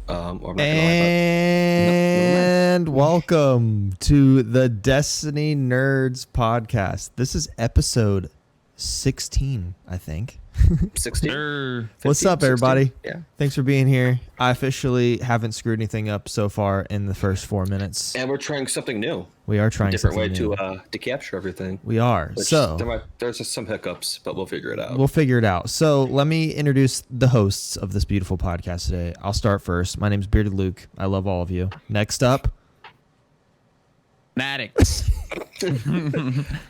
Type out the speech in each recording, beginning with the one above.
Or am I And welcome to the Destiny Nerds podcast. This is episode 16, I think. 16? 15, What's up, everybody? 16? Yeah. Thanks for being here. I officially haven't screwed anything up so far in the first 4 minutes. And we're trying something new. We are trying Different way something new. to capture everything. We are. Which So there's just some hiccups, but we'll figure it out. we'll figure it out. So let me introduce the hosts of this beautiful podcast today. I'll start first. My name's Bearded Luke. I love all of you. Next up, Maddox.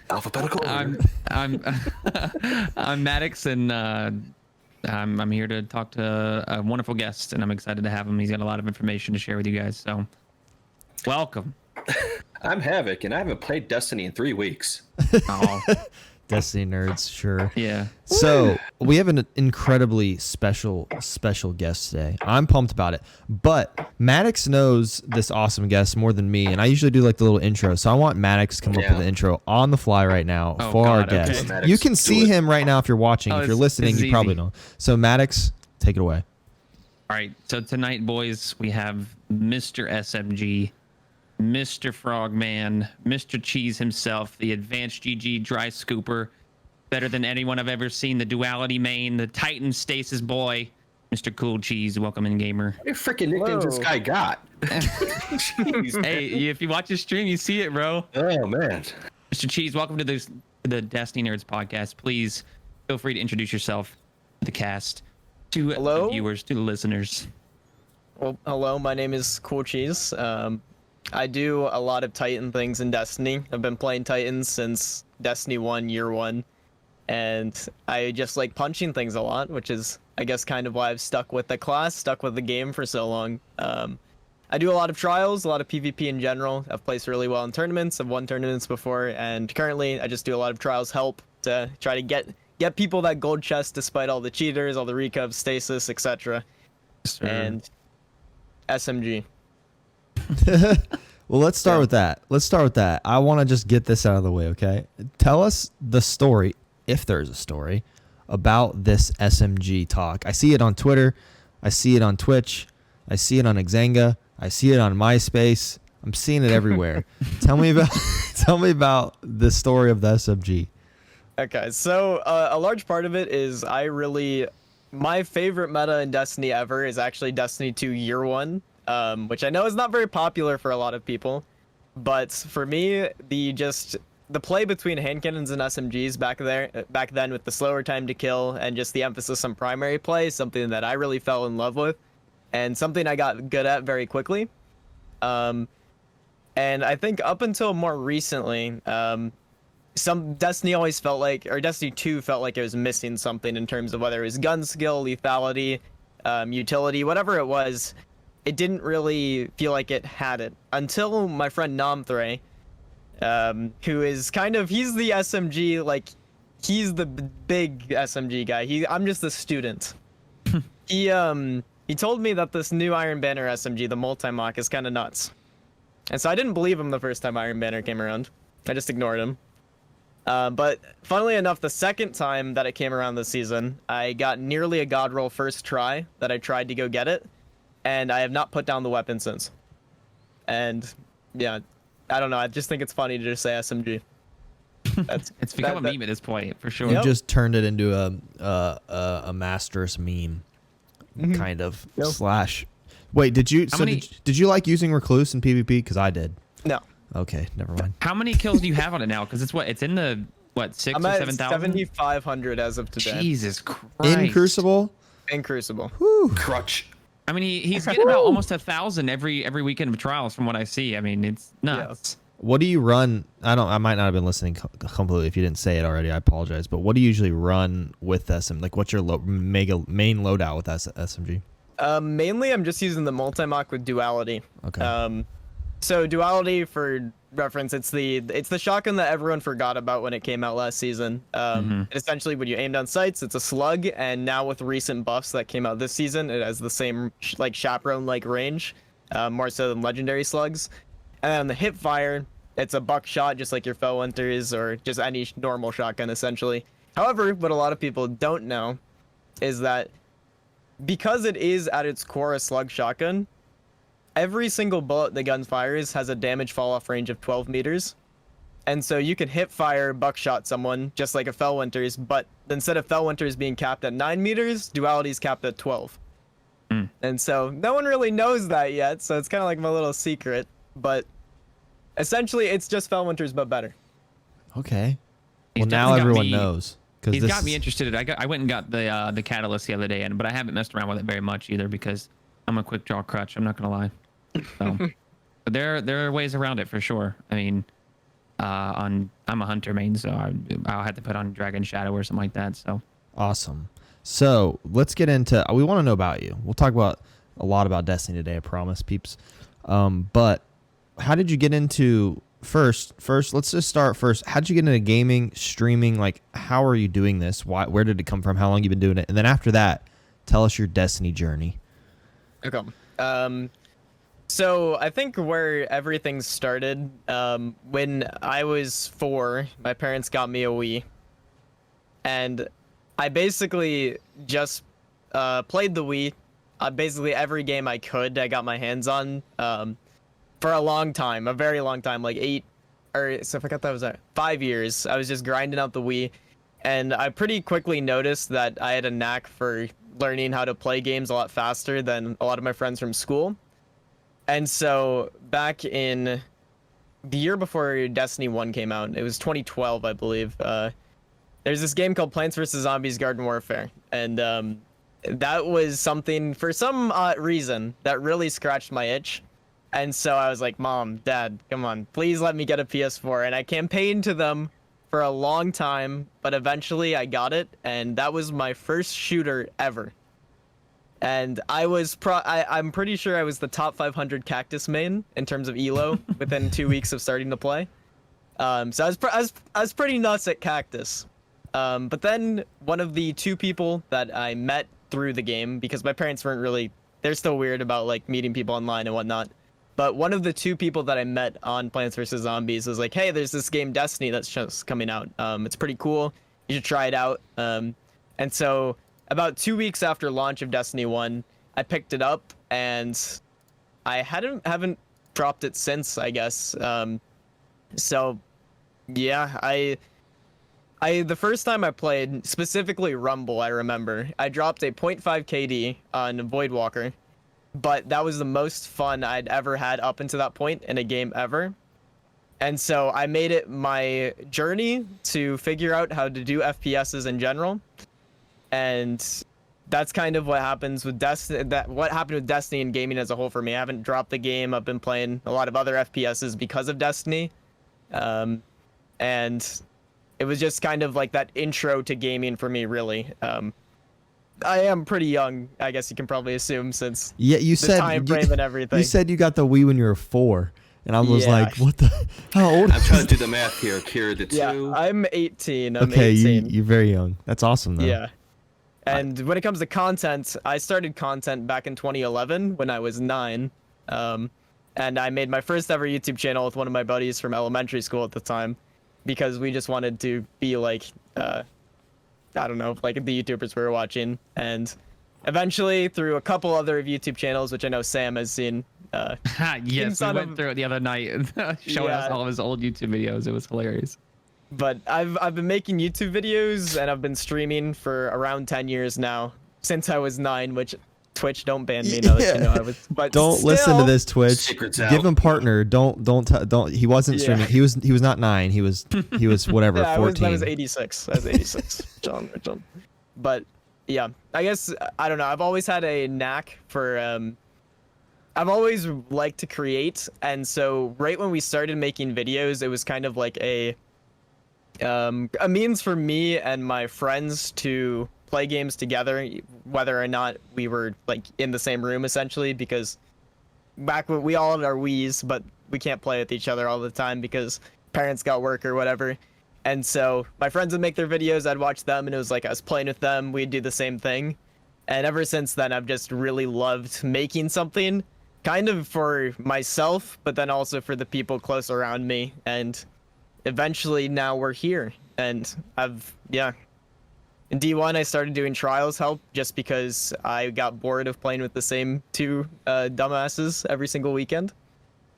Alphabetical order. I'm Maddox, and I'm here to talk to a wonderful guest, and I'm excited to have him. He's got a lot of information to share with you guys. So, welcome. I'm Havoc, and I haven't played Destiny in 3 weeks. Oh, Destiny Nerds, sure. yeah. So we have an incredibly special guest today. I'm pumped about it. But Maddox knows this awesome guest more than me, and I usually do like the little intro. So I want Maddox to come up with the intro on the fly right now Oh, for our God, okay. guest. Maddox, You can do see it. him right now if you're watching. Oh, If you're this listening, is you probably easy. don't. So Maddox, take it away. All right. So tonight, boys, we have Mr. SMG, Mr. Frogman, Mr. Cheese himself, the advanced GG dry scooper, better than anyone I've ever seen, the duality main, the Titan stasis boy, Mr. CoolCheese. Welcome in, gamer. What freaking nicknames this guy got? Jeez. Hey, if you watch his stream, you see it, bro. Oh, man. Mr. Cheese, welcome to the Destiny Nerds podcast. Please feel free to introduce yourself to the cast, to Hello? the viewers, to the listeners. Well, hello, my name is CoolCheese. I do a lot of Titan things in Destiny. I've been playing Titans since Destiny 1, Year 1. And I just like punching things a lot, which is, I guess, kind of why I've stuck with the class, stuck with the game for so long. I do a lot of trials, a lot of PvP in general. I've placed really well in tournaments. I've won tournaments before. And currently, I just do a lot of trials help to try to get people that gold chest despite all the cheaters, all the recovs, stasis, etc. And SMG. Well, let's start with that. I want to just get this out of the way, okay? Tell us the story, if there's a story, about this SMG talk. I see it on Twitter. I see it on Twitch. I see it on Xanga. I see it on MySpace. I'm seeing it everywhere. Tell me about the story of the SMG. Okay, so a large part of it is my favorite meta in Destiny ever is actually Destiny 2 Year 1, which I know is not very popular for a lot of people, but for me, the play between hand cannons and SMGs back then with the slower time to kill and just the emphasis on primary play is something that I really fell in love with, and something I got good at very quickly. And I think up until more recently, Destiny 2 felt like it was missing something in terms of whether it was gun skill, lethality, utility, whatever it was. It didn't really feel like it had it until my friend Nomthray, who is he's the SMG, like he's the big SMG guy. I'm just the student. He told me that this new Iron Banner SMG, the multi-mock, is kind of nuts. And so I didn't believe him the first time Iron Banner came around. I just ignored him. But funnily enough, the second time that it came around this season, I got nearly a god roll first try that I tried to go get it, and I have not put down the weapon since. And yeah, I don't know. I just think it's funny to just say SMG. It's become a meme at this point, for sure. You Yep. just turned it into a master's meme, kind of Yep. slash. Wait, did you like using Recluse in PvP? Because I did. No. Okay, never mind. How many kills do you have on it now? Because it's in the, 6 I'm or at 7,000? 7,500 as of today. Jesus Christ. In Crucible? In Crucible. Crutch. I mean, he's getting about almost 1,000 every weekend of trials from what I see. I mean, it's nuts. What do you run? I might not have been listening completely. If you didn't say it already, I apologize. But what do you usually run with SM? Like, what's your main loadout with SMG? Mainly, I'm just using the multi-mock with duality. Okay. So duality, for reference, it's the shotgun that everyone forgot about when it came out last season. Essentially, when you aim down sights, it's a slug, and now with recent buffs that came out this season, it has the same chaperone-like range, more so than legendary slugs. And on the hip fire, it's a buckshot, just like your Fell Hunters or just any normal shotgun, essentially. However, what a lot of people don't know is that because it is at its core a slug shotgun, every single bullet the gun fires has a damage fall off range of 12 meters. And so you can hip fire buckshot someone just like a Fellwinter's, but instead of Fellwinter's being capped at 9 meters, Duality's capped at 12. And so no one really knows that yet, so it's kind of like my little secret. But essentially, it's just Fellwinter's, but better. Okay. He's Well, now definitely got everyone me- knows. He's got me interested. I went and got the catalyst the other day, but I haven't messed around with it very much either because I'm a quick draw crutch. I'm not gonna lie. So, but there are ways around it for sure. I mean, I'm a hunter main, so I'll have to put on Dragon Shadow or something like that. So Awesome. So let's get into. We want to know about you. We'll talk about a lot about Destiny today. I promise, peeps. But how did you get into? First, let's just start first. How did you get into gaming, streaming? Like, how are you doing this? Why? Where did it come from? How long you been doing it? And then after that, tell us your Destiny journey. Okay. So I think where everything started, when I was 4, my parents got me a Wii, and I basically just played the Wii. Basically every game I could, I got my hands on. For a long time, a very long time, like 5 years. I was just grinding out the Wii, and I pretty quickly noticed that I had a knack for learning how to play games a lot faster than a lot of my friends from school. And so back in the year before Destiny 1 came out, it was 2012, I believe, there's this game called Plants vs. Zombies Garden Warfare, and that was something, for some reason, that really scratched my itch. And so I was like, Mom, Dad, come on, please let me get a PS4. And I campaigned to them for a long time, but eventually I got it, and that was my first shooter ever. And I was I'm pretty sure I was the top 500 Cactus main in terms of elo within 2 weeks of starting to play. So I was pretty nuts at Cactus. But then one of the 2 people that I met through the game, because my parents weren't really, they're still weird about like meeting people online and whatnot. But one of the 2 people that I met on Plants vs. Zombies was like, hey, there's this game Destiny that's just coming out. It's pretty cool. You should try it out. And so about 2 weeks after launch of Destiny 1, I picked it up, and I haven't dropped it since, I guess. So yeah, I the first time I played, specifically Rumble, I remember, I dropped a 0.5 KD on Voidwalker. But that was the most fun I'd ever had up until that point in a game ever. And so I made it my journey to figure out how to do FPSs in general. And that's kind of what happens with Destiny. What happened with Destiny and gaming as a whole for me. I haven't dropped the game. I've been playing a lot of other FPSs because of Destiny. And it was just kind of like that intro to gaming for me, really. I am pretty young, I guess you can probably assume, since Yeah, you the said time frame and everything. You said you got the Wii when you were 4, and I was Yeah. like, "What the? How old?" I'm trying to do the math here. Kira, the 2. Yeah, I'm 18. I'm Okay, 18. you're very young. That's awesome, though. Yeah. And when it comes to content, I started content back in 2011 when I was 9. And I made my first ever YouTube channel with one of my buddies from elementary school at the time, because we just wanted to be like, I don't know, like the YouTubers we were watching. And eventually, through a couple other YouTube channels, which I know Sam has seen. yes, we inside went of- through it the other night, showing us Yeah. all of his old YouTube videos. It was hilarious. But I've been making YouTube videos, and I've been streaming for around 10 years now, since I was 9, which Twitch, don't ban me now that you know I was. But Don't listen to still- this, Twitch. Secrets Give out. him partner. Don't. He wasn't Yeah. streaming. He was not 9. He was whatever. Yeah, 14. I was 86. I was 86. John. But yeah, I guess, I don't know. I've always had a knack for, I've always liked to create. And so right when we started making videos, it was kind of like a means for me and my friends to play games together, whether or not we were like in the same room, essentially, because back when we all had our Wiis, but we can't play with each other all the time because parents got work or whatever. And so my friends would make their videos, I'd watch them, and it was like I was playing with them, we'd do the same thing. And ever since then, I've just really loved making something, kind of for myself, but then also for the people close around me. And eventually now we're here, and In D1, I started doing trials help just because I got bored of playing with the same two dumbasses every single weekend.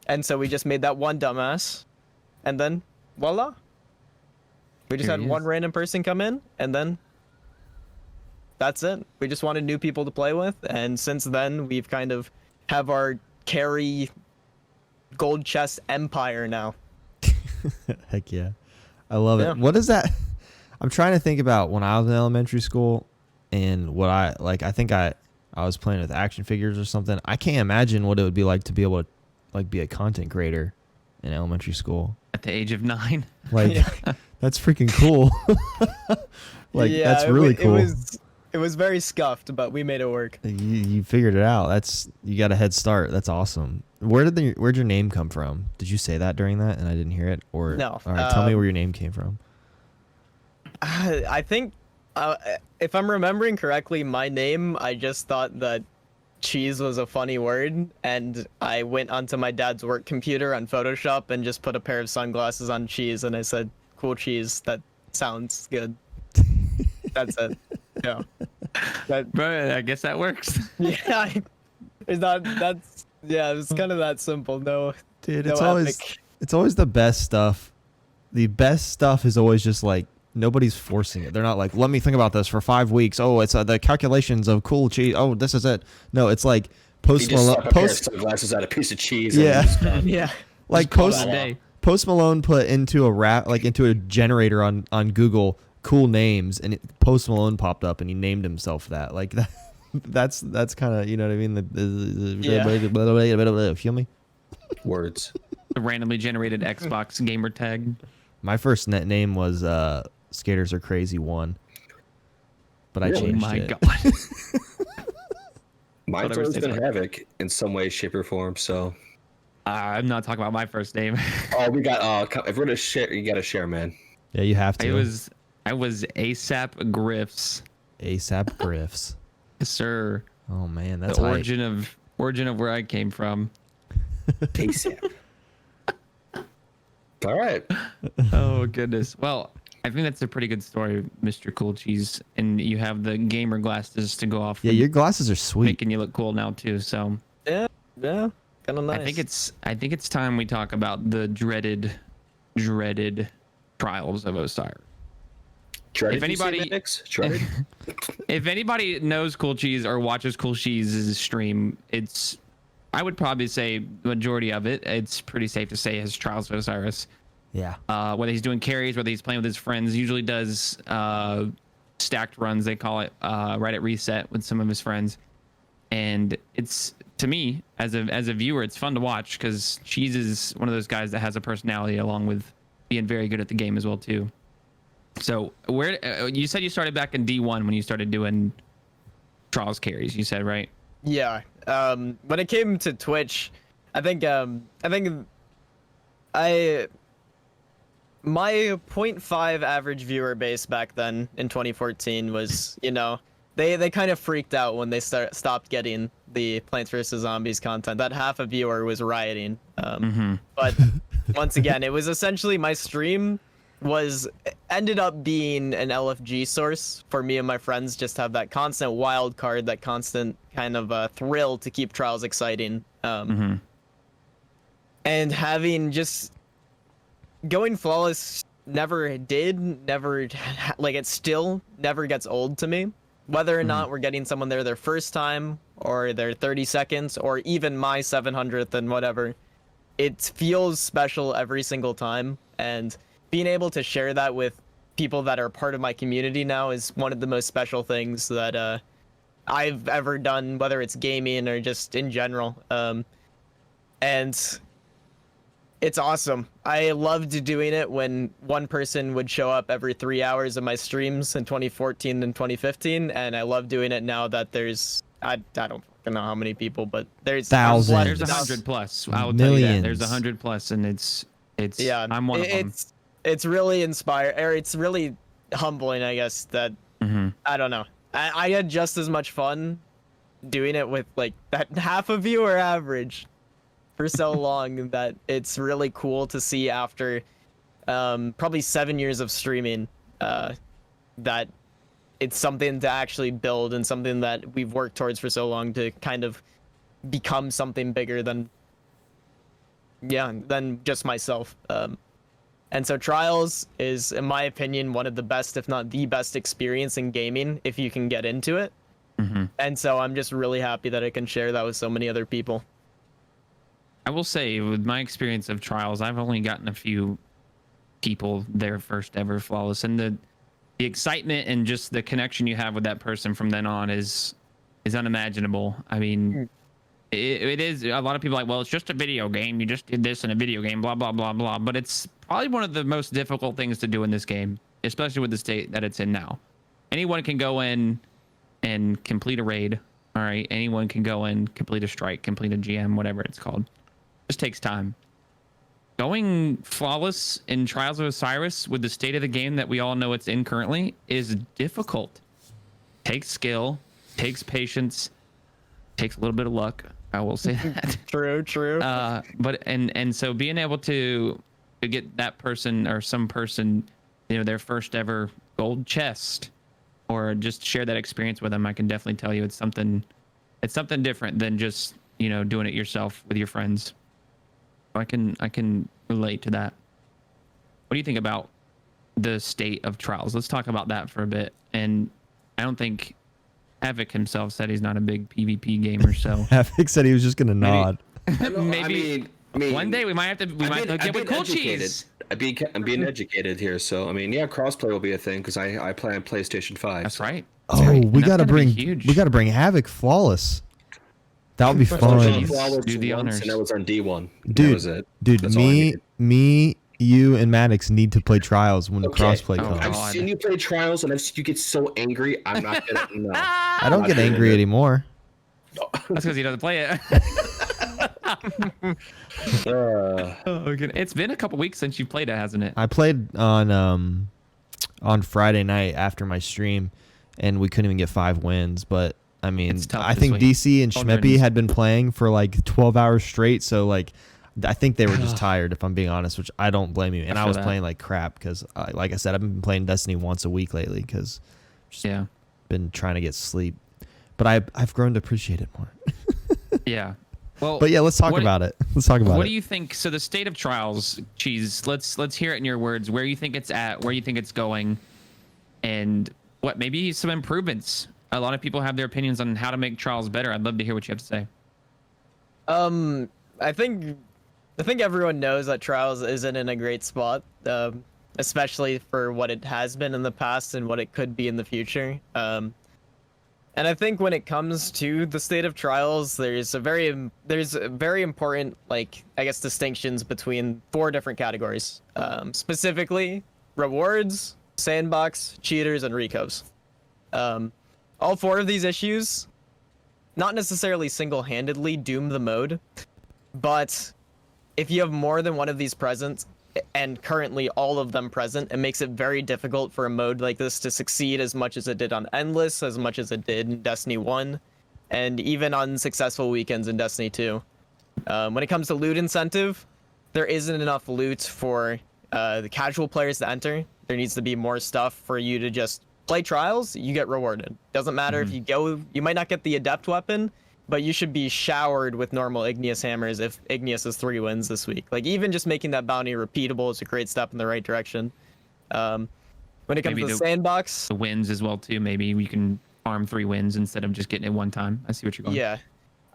And so we just made that one dumbass. And then, voila. We just Here had he one is. random person come in, and then that's it. We just wanted new people to play with. And since then, we've kind of have our carry gold chest empire now. Heck yeah. I love Yeah. it. What is that? I'm trying to think about when I was in elementary school and what I like. I think I was playing with action figures or something. I can't imagine what it would be like to be able to like be a content creator in elementary school. At the age of 9. Like Yeah. that's freaking cool. Like Yeah, that's really cool. It was very scuffed, but we made it work. You figured it out. You got a head start. That's awesome. Where'd your name come from? Did you say that during that and I didn't hear it? Or No. All right, tell me where your name came from. I think, if I'm remembering correctly, my name, I just thought that cheese was a funny word, and I went onto my dad's work computer on Photoshop and just put a pair of sunglasses on cheese, and I said, "Cool cheese, that sounds good." That's it. Yeah. That, Bro, I guess that works. yeah. It's not, that's, yeah, it's kind of that simple. No, Dude, no epic. it's always the best stuff. The best stuff is always just like nobody's forcing it. They're not like, let me think about this for 5 weeks. Oh, it's the calculations of cool cheese. Oh, this is it. No, it's like You just slap a pair of sunglasses at a piece of cheese. Yeah. And Yeah. like call Post it a day. Post Malone put into a generator on Google cool names, and Post Malone popped up and he named himself that. Like that. That's kind of, you know what I mean. Yeah. Feel me? words. The randomly generated Xbox gamer tag. My first net name was Skaters Are Crazy 1. But I Really? changed My it. God. Mine's Whatever always stays been like- Havoc in some way, shape, or form. So, I'm not talking about my first name. oh, we got. If we're gonna share, you gotta share, man. Yeah, you have to. I was ASAP Griffs. ASAP Griffs. Yes, sir. Oh man, that's The hype. origin of where I came from. ASAP. All right. Oh goodness. Well, I think that's a pretty good story, Mr. Cool Cheese. And you have the gamer glasses to go off. Yeah, with, your glasses are sweet. making you look cool now too. So Yeah. Kind of nice. I think it's time we talk about the dreaded trials of Osiris. Dreaded, If you say, anybody- Mix? Dreaded? If anybody knows Cool Cheese or watches Cool Cheese's stream, I would probably say the majority of it, it's pretty safe to say, his trials of Osiris. Yeah. Whether he's doing carries, whether he's playing with his friends, usually does stacked runs, they call it, right at reset with some of his friends. And it's, to me, as a viewer, it's fun to watch because Cheese is one of those guys that has a personality along with being very good at the game as well too. So where you said you started back in D1 when you started doing trials carries, you said, right? Yeah. When it came to Twitch, I think my 0.5 average viewer base back then in 2014 was, they kind of freaked out when they stopped getting the Plants vs Zombies content. That half a viewer was rioting. But once again, it was essentially my stream ended up being an LFG source for me and my friends, just to have that constant wild card, that constant kind of thrill to keep trials exciting. And having just going flawless it still never gets old to me, whether or not we're getting someone there their first time or their 30 seconds or even my 700th and whatever. It feels special every single time, and being able to share that with people that are part of my community now is one of the most special things that I've ever done, whether it's gaming or just in general. And it's awesome. I loved doing it when one person would show up every 3 hours of my streams in 2014 and 2015, and I love doing it now that there's I don't fucking know how many people, but there's Thousands. There's 100 plus. I will tell you that. There's 100 plus, and it's yeah. I'm one of them. It's really inspiring, or it's really humbling, I guess, that I don't know. I had just as much fun doing it with like that half a viewer average for so long that it's really cool to see after probably 7 years of streaming that it's something to actually build and something that we've worked towards for so long to kind of become something bigger than just myself. And so Trials is, in my opinion, one of the best, if not the best experience in gaming if you can get into it. And so I'm just really happy that I can share that with so many other people. I will say, with my experience of Trials, I've only gotten a few people their first ever flawless, and the excitement and just the connection you have with that person from then on is unimaginable. I mean, it is, a lot of people are like, well, it's just a video game, you just did this in a video game, blah blah blah blah, but it's probably one of the most difficult things to do in this game, especially with the state that it's in now. Anyone can go in and complete a raid. All right, anyone can go in, complete a strike, complete a GM, whatever it's called. Just takes time. Going flawless in Trials of Osiris with the state of the game that we all know it's in currently is difficult. Takes skill, takes patience, takes a little bit of luck. I will say that. True. But so being able to get that person or some person, you know, their first ever gold chest, or just share that experience with them, I can definitely tell you it's something different than just, you know, doing it yourself with your friends. I can relate to that. What do you think about the state of Trials? Let's talk about that for a bit. And I don't think Havoc himself said he's not a big PvP gamer, so Havoc said he was just gonna nod. Maybe I mean, one day we might have to get with CoolCheese. I'm being educated here, so I mean, yeah, crossplay will be a thing because I play on PlayStation 5. That's right. Oh, we gotta bring Havoc flawless. That would be fun. Do the honors. And that was on D1. Dude, that was it. Dude, me, you, and Maddox need to play Trials when crossplay comes. I've seen you play Trials, and I've seen you get so angry. I'm not gonna. No. I don't get angry anymore. That's because he doesn't play it. It's been a couple weeks since you played it, hasn't it? I played on Friday night after my stream, and we couldn't even get 5 wins. But I mean, I think DC and Schmeppy had been playing for like 12 hours straight, so like I think they were just tired, if I'm being honest, which I don't blame you. And I was playing like crap because, like I said, I've been playing Destiny once a week lately because been trying to get sleep. But I've grown to appreciate it more. Yeah. Well, but yeah, let's talk about it. What do you think? So the state of Trials, Cheese. Let's hear it in your words. Where you think it's at? Where you think it's going? And what maybe some improvements? A lot of people have their opinions on how to make Trials better. I'd love to hear what you have to say. I think everyone knows that Trials isn't in a great spot, especially for what it has been in the past and what it could be in the future. And I think when it comes to the state of Trials, there's a very important, like, I guess, distinctions between 4 different categories, specifically rewards, sandbox, cheaters, and recos. All 4 of these issues, not necessarily single-handedly doom the mode, but if you have more than one of these present, and currently all of them present, it makes it very difficult for a mode like this to succeed as much as it did on Endless, as much as it did in Destiny 1, and even on successful weekends in Destiny 2. When it comes to loot incentive, there isn't enough loot for the casual players to enter. There needs to be more stuff for you to just play Trials, you get rewarded. Doesn't matter if you go, you might not get the Adept weapon, but you should be showered with normal Igneous hammers if Igneous is 3 wins this week. Like, even just making that bounty repeatable is a great step in the right direction. When it comes to the sandbox, the wins as well too. Maybe you can farm 3 wins instead of just getting it one time. I see what you're going. Yeah.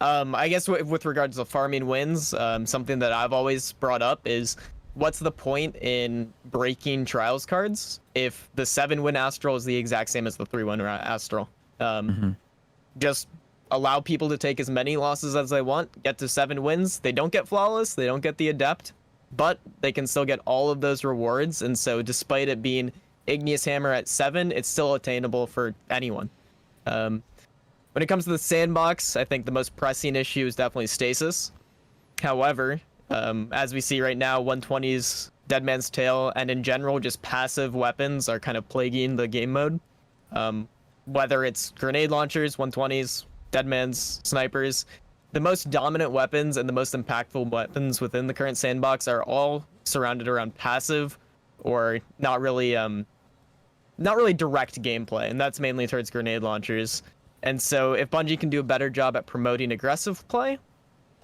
I guess with regards to farming wins, something that I've always brought up is, what's the point in breaking Trials cards if the 7-win Astral is the exact same as the 3-win Astral? Just allow people to take as many losses as they want, get to 7 wins. They don't get flawless, they don't get the Adept, but they can still get all of those rewards. And so despite it being Igneous Hammer at 7, it's still attainable for anyone. When it comes to the sandbox, I think the most pressing issue is definitely stasis. However, as we see right now, 120's Dead Man's Tale and in general just passive weapons are kind of plaguing the game mode. Whether it's grenade launchers, 120's, Deadman's, snipers, the most dominant weapons and the most impactful weapons within the current sandbox are all surrounded around passive or not really not really direct gameplay, and that's mainly towards grenade launchers. And so if Bungie can do a better job at promoting aggressive play,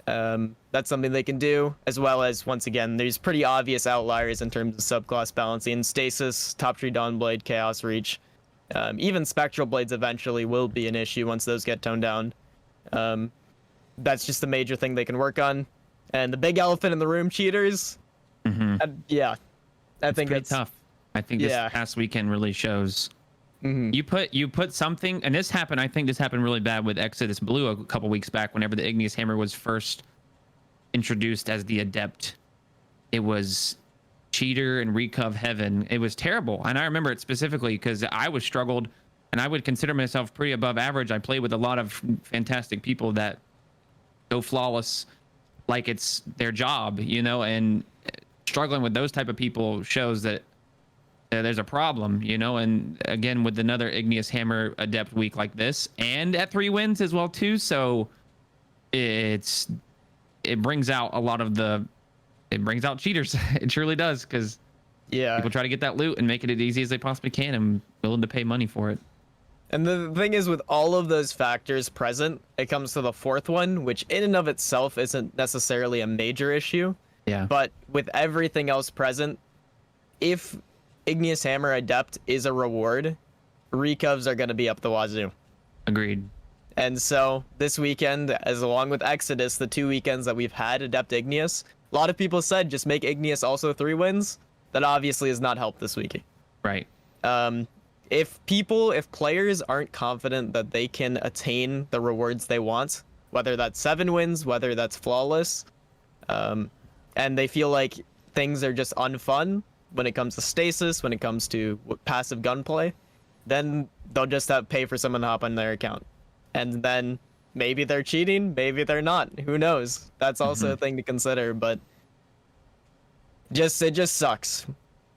that's something they can do, as well as, once again, there's pretty obvious outliers in terms of subclass balancing. Stasis, Top Tree Dawnblade, Chaos Reach, even Spectral Blades eventually will be an issue once those get toned down. That's just a major thing they can work on. And the big elephant in the room, cheaters. Yeah, I think pretty that's tough. I think this past weekend really shows. You put something, and this happened. I think this happened really bad with Exodus Blue a couple weeks back. Whenever the Igneous Hammer was first introduced as the Adept, it was cheater and recov heaven. It was terrible, and I remember it specifically because I was struggled, and I would consider myself pretty above average. I play with a lot of fantastic people that go flawless like it's their job, you know, and struggling with those type of people shows that there's a problem, you know. And again, with another Igneous Hammer Adept week like this, and at 3 wins as well too, so it brings out a lot of it brings out cheaters. It truly does, because people try to get that loot and make it as easy as they possibly can, and willing to pay money for it. And the thing is, with all of those factors present, it comes to the fourth one, which in and of itself isn't necessarily a major issue. Yeah. But with everything else present, if Igneous Hammer Adept is a reward, recovs are going to be up the wazoo. Agreed. And so this weekend, as along with Exodus, the 2 weekends that we've had Adept Igneous, a lot of people said just make Igneous also 3 wins. That obviously has not helped this week. Right. If players aren't confident that they can attain the rewards they want, whether that's 7 wins, whether that's flawless, and they feel like things are just unfun when it comes to stasis, when it comes to passive gunplay, then they'll just have to pay for someone to hop on their account. And then maybe they're cheating, maybe they're not. Who knows? That's also a thing to consider, but it just sucks.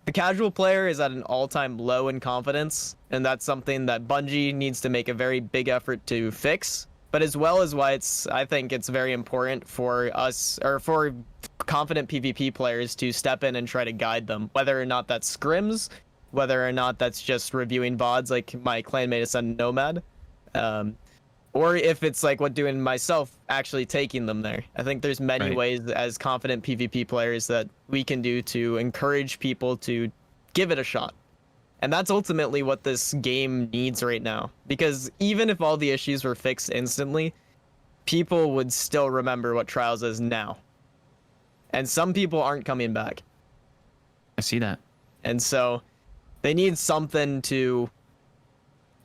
The casual player is at an all-time low in confidence, and that's something that Bungie needs to make a very big effort to fix. But as well as why I think it's very important for us, or for confident PvP players, to step in and try to guide them, whether or not that's scrims, whether or not that's just reviewing VODs like my clanmate Ascended Nomad, or if it's like what doing myself, actually taking them there. I think there's many ways as confident PvP players that we can do to encourage people to give it a shot. And that's ultimately what this game needs right now. Because even if all the issues were fixed instantly, people would still remember what Trials is now. And some people aren't coming back. I see that. And so they need something to...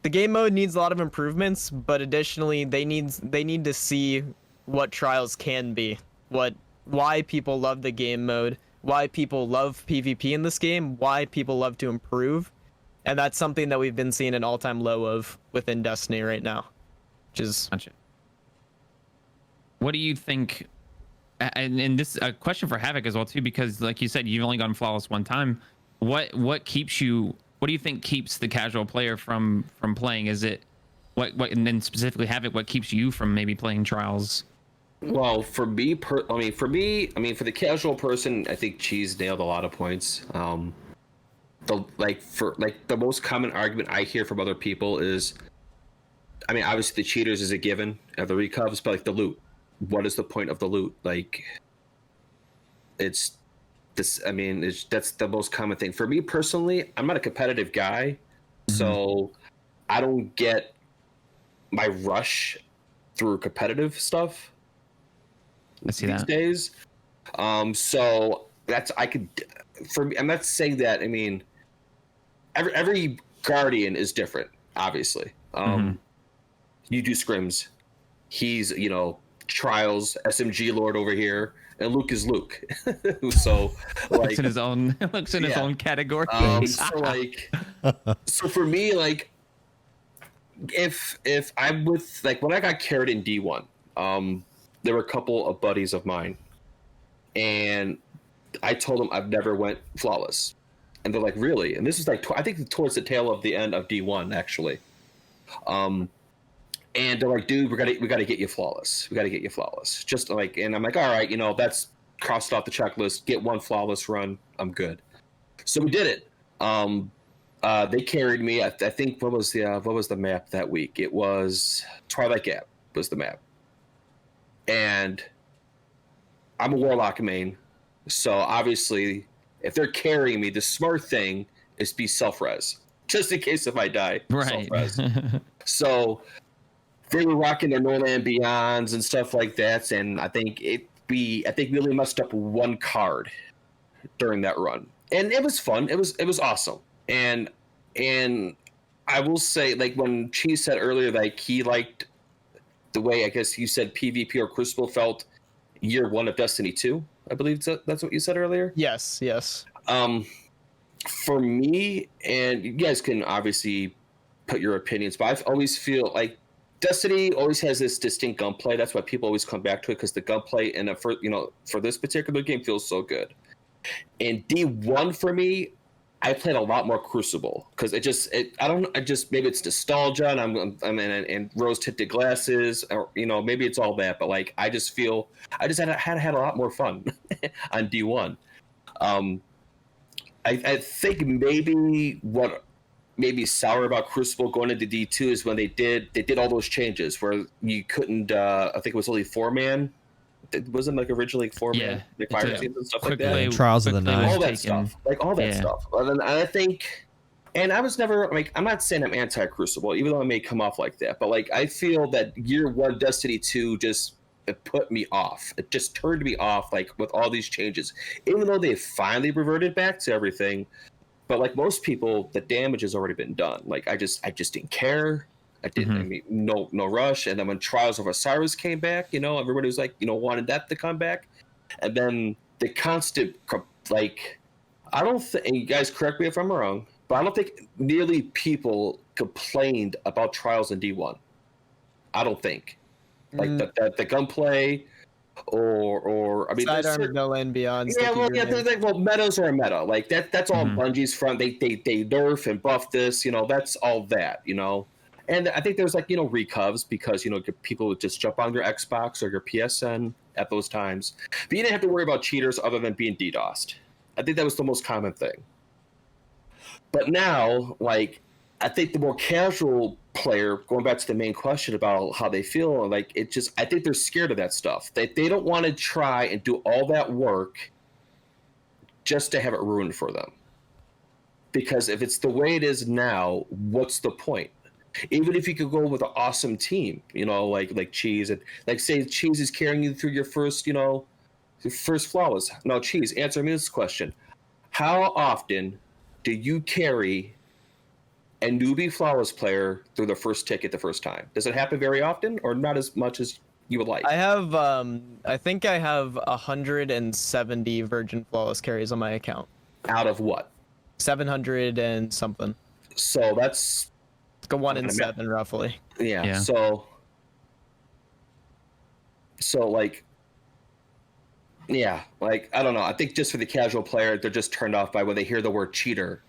The game mode needs a lot of improvements, but additionally, they need to see what Trials can be. Why people love the game mode, why people love PvP in this game, why people love to improve. And that's something that we've been seeing an all-time low of within Destiny right now, which is... Gotcha. What do you think? And this is a question for Havoc as well too, because like you said, you've only gone flawless one time. What keeps you? What do you think keeps the casual player from playing? Is it what? And then specifically Havoc, what keeps you from maybe playing Trials? Well, for the casual person, I think Cheese nailed a lot of points. The most common argument I hear from other people is, obviously the cheaters is a given, the recovs, but like the loot. What is the point of the loot? Like, it's this. That's the most common thing for me personally. I'm not a competitive guy, so I don't get my rush through competitive stuff. I see these that. days. So that's for me. I'm not saying that. Every Guardian is different, obviously. You do scrims. He's, Trials, SMG Lord over here, and Luke is Luke. So, like, looks in his own category. So for me, like, if I'm with, like, when I got carried in D1, there were a couple of buddies of mine, and I told them I've never went flawless. And they're like, really? And this is like, I think towards the tail of the end of D1, actually. And they're like, dude, we gotta get you flawless. We gotta get you flawless. Just like, and I'm like, all right, that's crossed off the checklist. Get one flawless run. I'm good. So we did it. They carried me. I think what was the map that week? It was Twilight Gap was the map, and I'm a Warlock main, so obviously if they're carrying me, the smart thing is be self-res, just in case if I die. Right. Self-res. So they were rocking their Norland Beyonds and stuff like that, and I think we only messed up one card during that run, and it was fun. It was awesome, and I will say, like when Cheese said earlier, like he liked the way, I guess you said PvP or Crucible felt year one of Destiny 2. I believe that's what you said earlier. Yes. For me, and you guys can obviously put your opinions, but I always feel like Destiny always has this distinct gunplay. That's why people always come back to it, because the gunplay for this particular game feels so good. In D1 for me, I played a lot more Crucible because maybe it's nostalgia and I'm in rose tinted glasses, or maybe it's all that, but like I just had a lot more fun on D1. I think maybe what made me sour about Crucible going into D2 is when they did all those changes where you couldn't. I think it was only 4-man. It wasn't like originally 4-man, like fire teams and stuff like that. Yeah, Trials of the Night, all that stuff, like all that stuff. And I think, and I was never like, I'm not saying I'm anti-Crucible, even though I may come off like that, but like I feel that year one Destiny 2 it put me off. It just turned me off, like with all these changes, even though they finally reverted back to everything. But like most people, the damage has already been done. Like I just didn't care. I didn't. I mean, no rush. And then when Trials of Osiris came back, everybody was like, wanted that to come back. And then the constant, like, I don't think, and you guys correct me if I'm wrong, but I don't think nearly people complained about Trials in D1. I don't think. Like the gunplay, or I mean, Sidearm, no land beyond. metas are a meta. Like that's all Bungie's front. They nerf and buff this. That's all that. And I think there's like recovs because people would just jump on their Xbox or your PSN at those times, but you didn't have to worry about cheaters other than being DDoSed. I think that was the most common thing. But now, like, I think the more casual player, going back to the main question about how they feel, like I think they're scared of that stuff. They don't want to try and do all that work just to have it ruined for them. Because if it's the way it is now, what's the point? Even if you could go with an awesome team, like Cheese, and like say Cheese is carrying you through your first flawless. Now, Cheese, answer me this question: how often do you carry a newbie flawless player through the first ticket the first time? Does it happen very often, or not as much as you would like? I have, I think I have 170 virgin flawless carries on my account. Out of what? 700 and something. So that's like a 1 in 7 roughly. Yeah. So like, yeah, like I don't know. I think just for the casual player, they're just turned off by when they hear the word cheater,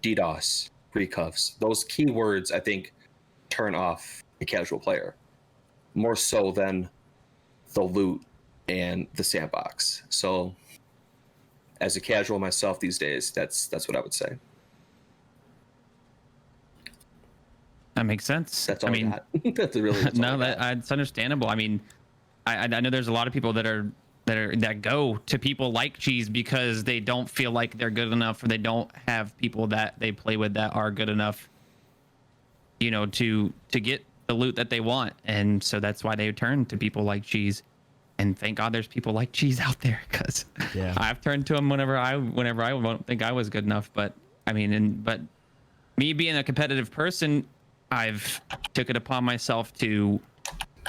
DDoS, recuffs. Those keywords, I think, turn off the casual player more so than the loot and the sandbox. So as a casual myself these days, that's what I would say. That makes sense. That's all I got. That's really it's understandable. I mean, I know there's a lot of people that go to people like Cheese because they don't feel like they're good enough, or they don't have people that they play with that are good enough, to get the loot that they want. And so that's why they turn to people like Cheese. And thank God there's people like Cheese out there, because I've turned to him whenever I won't think I was good enough. But I mean, but me being a competitive person, I've took it upon myself to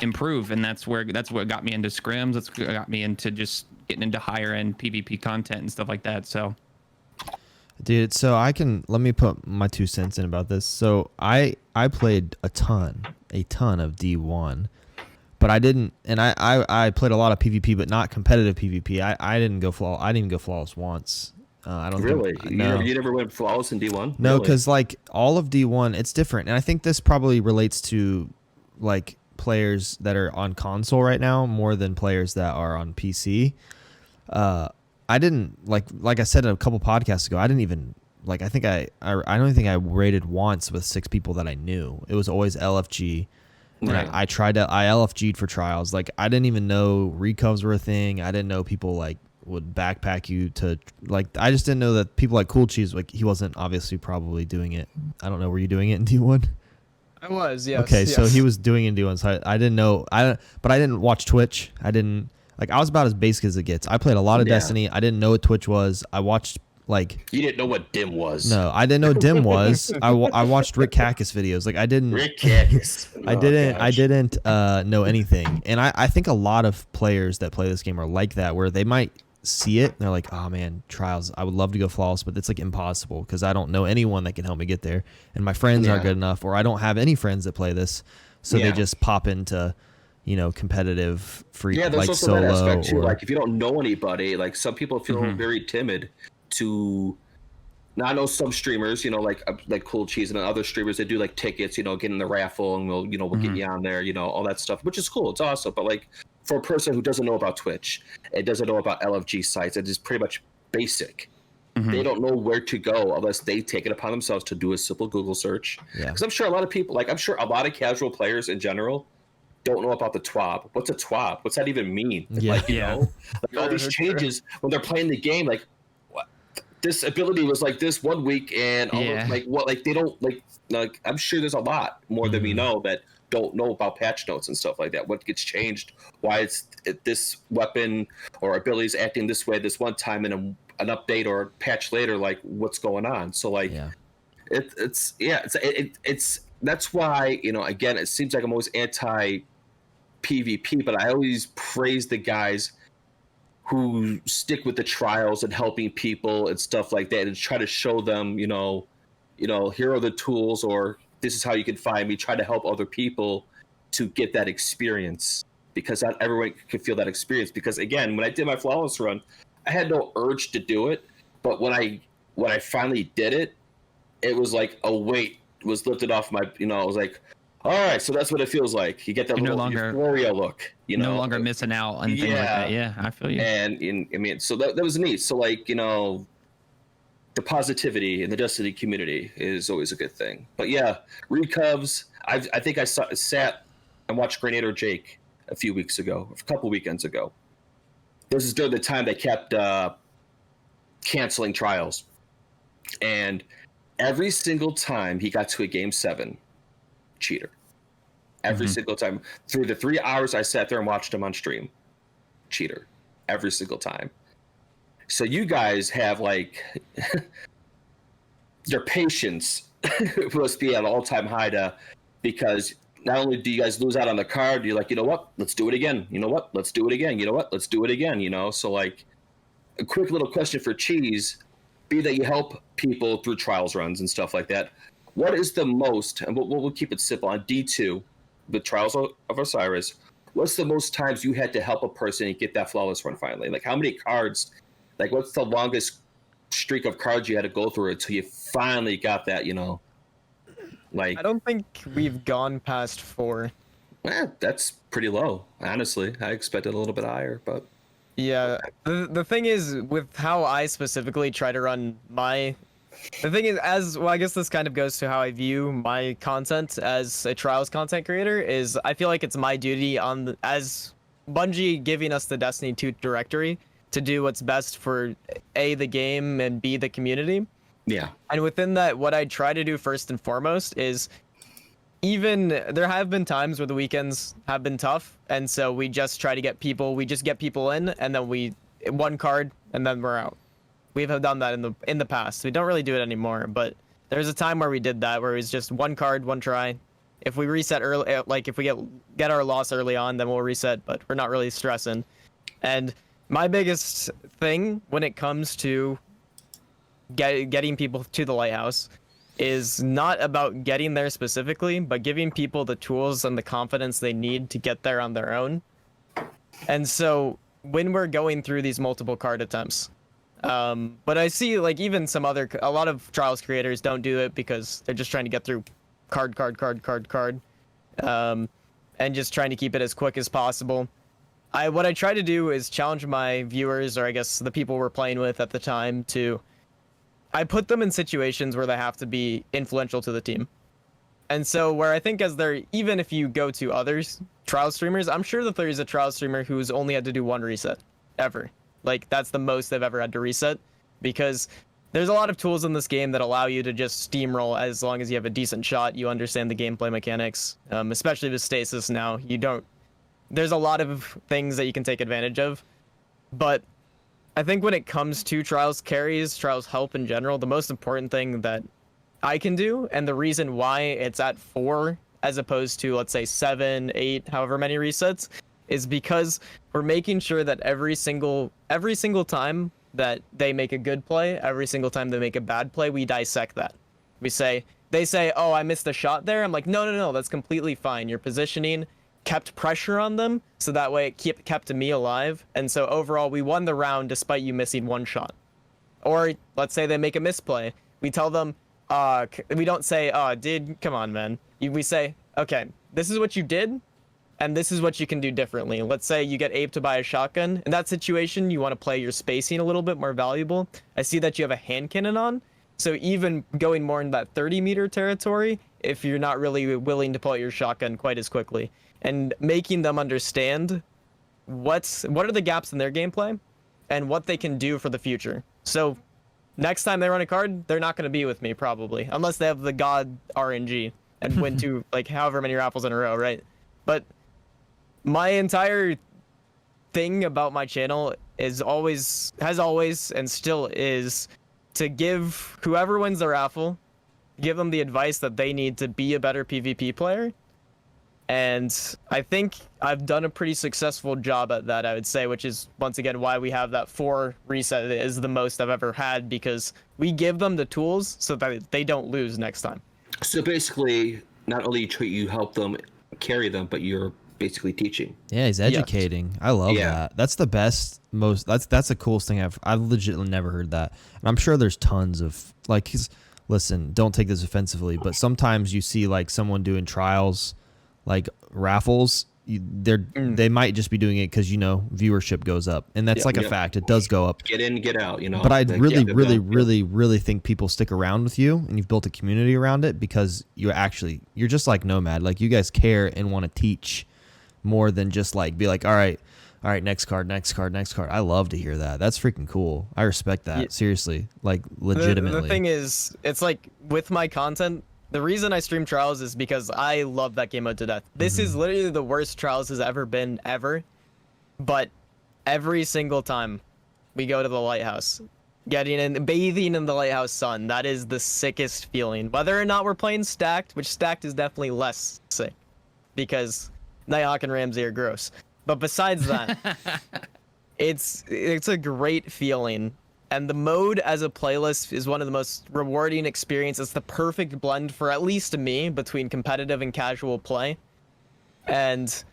improve, and that's what got me into scrims. That's what got me into just getting into higher end PvP content and stuff like that. So, dude, so let me put my 2 cents in about this. So I played a ton of D1, but I didn't, and I played a lot of PvP, but not competitive PvP. I didn't go flawless once. I don't really. Think, no. You never went flawless in D1? No, because like all of D1, it's different, and I think this probably relates to like players that are on console right now more than players that are on PC. I didn't like I said a couple podcasts ago, I didn't even like I think I don't think I raided once with 6 people that I knew. It was always LFG. And Right. I LFG'd for trials. Like I didn't even know recovs were a thing. I didn't know people like would backpack you to like. I just didn't know that people like CoolCheese, like he wasn't obviously probably doing it. I don't know. Were you doing it in D1? I was, yes. Okay, so yes. he was doing it in D1. So I didn't know. But I didn't watch Twitch. I didn't like. I was about as basic as it gets. I played a lot of Yeah. Destiny. I didn't know what Twitch was. I watched like. You didn't know what dim was. No, I didn't know Dim was. I watched Rick Cackus videos. Like I didn't. Rick Cactus. I didn't know anything. And I think a lot of players that play this game are like that, where they might see it and they're like, oh man, trials, I would love to go flawless, but it's like impossible because I don't know anyone that can help me get there, and my friends aren't good enough, or I don't have any friends that play this, so they just pop into competitive free, Yeah, there's like also that solo, aspect too. or Like if you don't know anybody, like some people feel very timid to. Now I know some streamers, like CoolCheese and other streamers, they do like tickets, get in the raffle, and we'll get you on there, all that stuff, which is cool. It's awesome. But like for a person who doesn't know about Twitch, it doesn't know about LFG sites, it is pretty much basic. They don't know where to go unless they take it upon themselves to do a simple Google search. Yeah. Because I'm sure a lot of people, I'm sure a lot of casual players in general don't know about the TWAB. What's a TWAB? What's that even mean? Yeah. Like, like all these changes when they're playing the game, like what this ability was like this one week, and all they don't like I'm sure there's a lot more than we know that don't know about patch notes and stuff like that. What gets changed, why this weapon or ability is acting this way this one time, and an update or a patch later, like what's going on. So like it's that's why again, it seems like I'm always anti PvP, but I always praise the guys who stick with the trials and helping people and stuff like that, and try to show them here are the tools, or this is how you can find me. Try to help other people to get that experience, because not everyone can feel that experience. Because again, when I did my flawless run, I had no urge to do it, but when I finally did it, it was like a weight was lifted off my. I was like, all right, so that's what it feels like. You get that little euphoria look. No longer missing out and things like that. Yeah, I feel you. And so that was neat. So like the positivity in the Destiny community is always a good thing. But yeah, recovs. I think I sat and watched Grenader Jake a couple weekends ago. This is during the time they kept canceling trials, and every single time he got to a game 7, cheater. Every single time through the 3 hours I sat there and watched him on stream, cheater. Every single time. So you guys have like your patience must be at an all-time high because not only do you guys lose out on the card, you're like, you know what? Let's do it again. You know what? Let's do it again. You know what? Let's do it again. So like a quick little question for Cheese, be that you help people through trials runs and stuff like that. What is the most, and we'll keep it simple, on D2, the Trials of Osiris, what's the most times you had to help a person and get that flawless run finally? Like how many cards, like what's the longest streak of cards you had to go through until you finally got that, like... I don't think we've gone past 4. That's pretty low, honestly. I expected a little bit higher, but... Yeah, the thing is, with how I specifically try to run the thing is, I guess this kind of goes to how I view my content as a Trials content creator, is I feel like it's my duty as Bungie giving us the Destiny 2 directory to do what's best for A, the game, and B, the community. Yeah. And within that, what I try to do first and foremost is, even there have been times where the weekends have been tough, and so we just try to get people in, and then one card, and then we're out. We have done that in the past. We don't really do it anymore, but there's a time where we did that, where it was just one card, one try. If we reset early, like if we get our loss early on, then we'll reset, but we're not really stressing. And my biggest thing when it comes to getting people to the lighthouse is not about getting there specifically, but giving people the tools and the confidence they need to get there on their own. And so when we're going through these multiple card attempts, but I see like even a lot of Trials creators don't do it because they're just trying to get through card, and just trying to keep it as quick as possible. What I try to do is challenge my viewers, or I guess the people we're playing with at the time, to I put them in situations where they have to be influential to the team. And so where I think even if you go to others, trial streamers, I'm sure that there is a trial streamer who's only had to do one reset ever. Like that's the most they've ever had to reset, because there's a lot of tools in this game that allow you to just steamroll as long as you have a decent shot. You understand the gameplay mechanics, especially with stasis now. There's a lot of things that you can take advantage of. But I think when it comes to trials carries, trials help in general, the most important thing that I can do, and the reason why it's at 4 as opposed to, let's say, 7, 8, however many resets, is because we're making sure that every single time that they make a good play, every single time they make a bad play, we dissect that. They say, oh, I missed a shot there. I'm like, no, that's completely fine. Your positioning kept pressure on them, so that way it kept me alive. And so overall, we won the round despite you missing one shot. Or let's say they make a misplay. We tell them, we don't say, oh, dude, come on, man. We say, okay, this is what you did, and this is what you can do differently. Let's say you get aped by a shotgun. In that situation, you want to play your spacing a little bit more valuable. I see that you have a hand cannon on, so even going more in that 30-meter territory, if you're not really willing to pull out your shotgun quite as quickly, and making them understand what are the gaps in their gameplay and what they can do for the future. So next time they run a card, they're not going to be with me probably, unless they have the god RNG and win two, like however many raffles in a row, right? But my entire thing about my channel has always and still is to give whoever wins the raffle, give them the advice that they need to be a better PvP player. And I think I've done a pretty successful job at that, I would say, which is once again why we have that 4 reset is the most I've ever had, because we give them the tools so that they don't lose next time. So basically, not only you help them carry them, but you're basically teaching. Yeah, he's educating. Yes. I love that. That's the best, that's the coolest thing I've legitimately never heard that. And I'm sure there's tons of listen, don't take this offensively, but sometimes you see like someone doing trials, like raffles, they might just be doing it because viewership goes up, and that's a fact. It does go up. Get in, get out. But I really think people stick around with you, and you've built a community around it because you're just like Nomad. Like you guys care and want to teach more than just like be like, all right, next card. I love to hear that. That's freaking cool. I respect that. Seriously, like legitimately. The thing is, it's like with my content. The reason I stream trials is because I love that game mode to death. This is literally the worst trials has ever been, ever. But every single time we go to the lighthouse, bathing in the lighthouse sun, that is the sickest feeling. Whether or not we're playing stacked, which stacked is definitely less sick, because Nighthawk and Ramsey are gross. But besides that, it's a great feeling. And the mode as a playlist is one of the most rewarding experiences. It's the perfect blend for at least me between competitive and casual play. And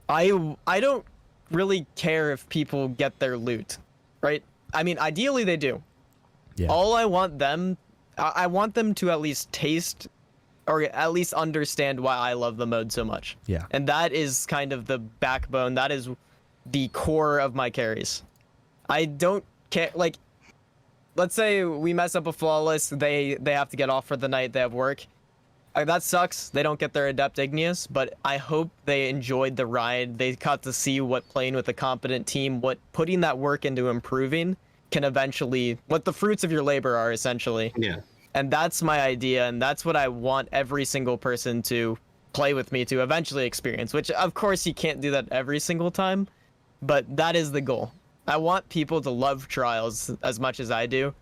I don't really care if people get their loot, right? I mean, ideally they do. Yeah. I want them to at least taste or at least understand why I love the mode so much. Yeah. And that is kind of the backbone. That is the core of my carries. I don't care, like, let's say we mess up a flawless, they have to get off for the night, they have work. That sucks, they don't get their Adept Igneous, but I hope they enjoyed the ride. They got to see what playing with a competent team, what putting that work into improving can eventually, what the fruits of your labor are, essentially. Yeah. And that's my idea, and that's what I want every single person to play with me to eventually experience, which of course you can't do that every single time, but that is the goal. I want people to love trials as much as I do.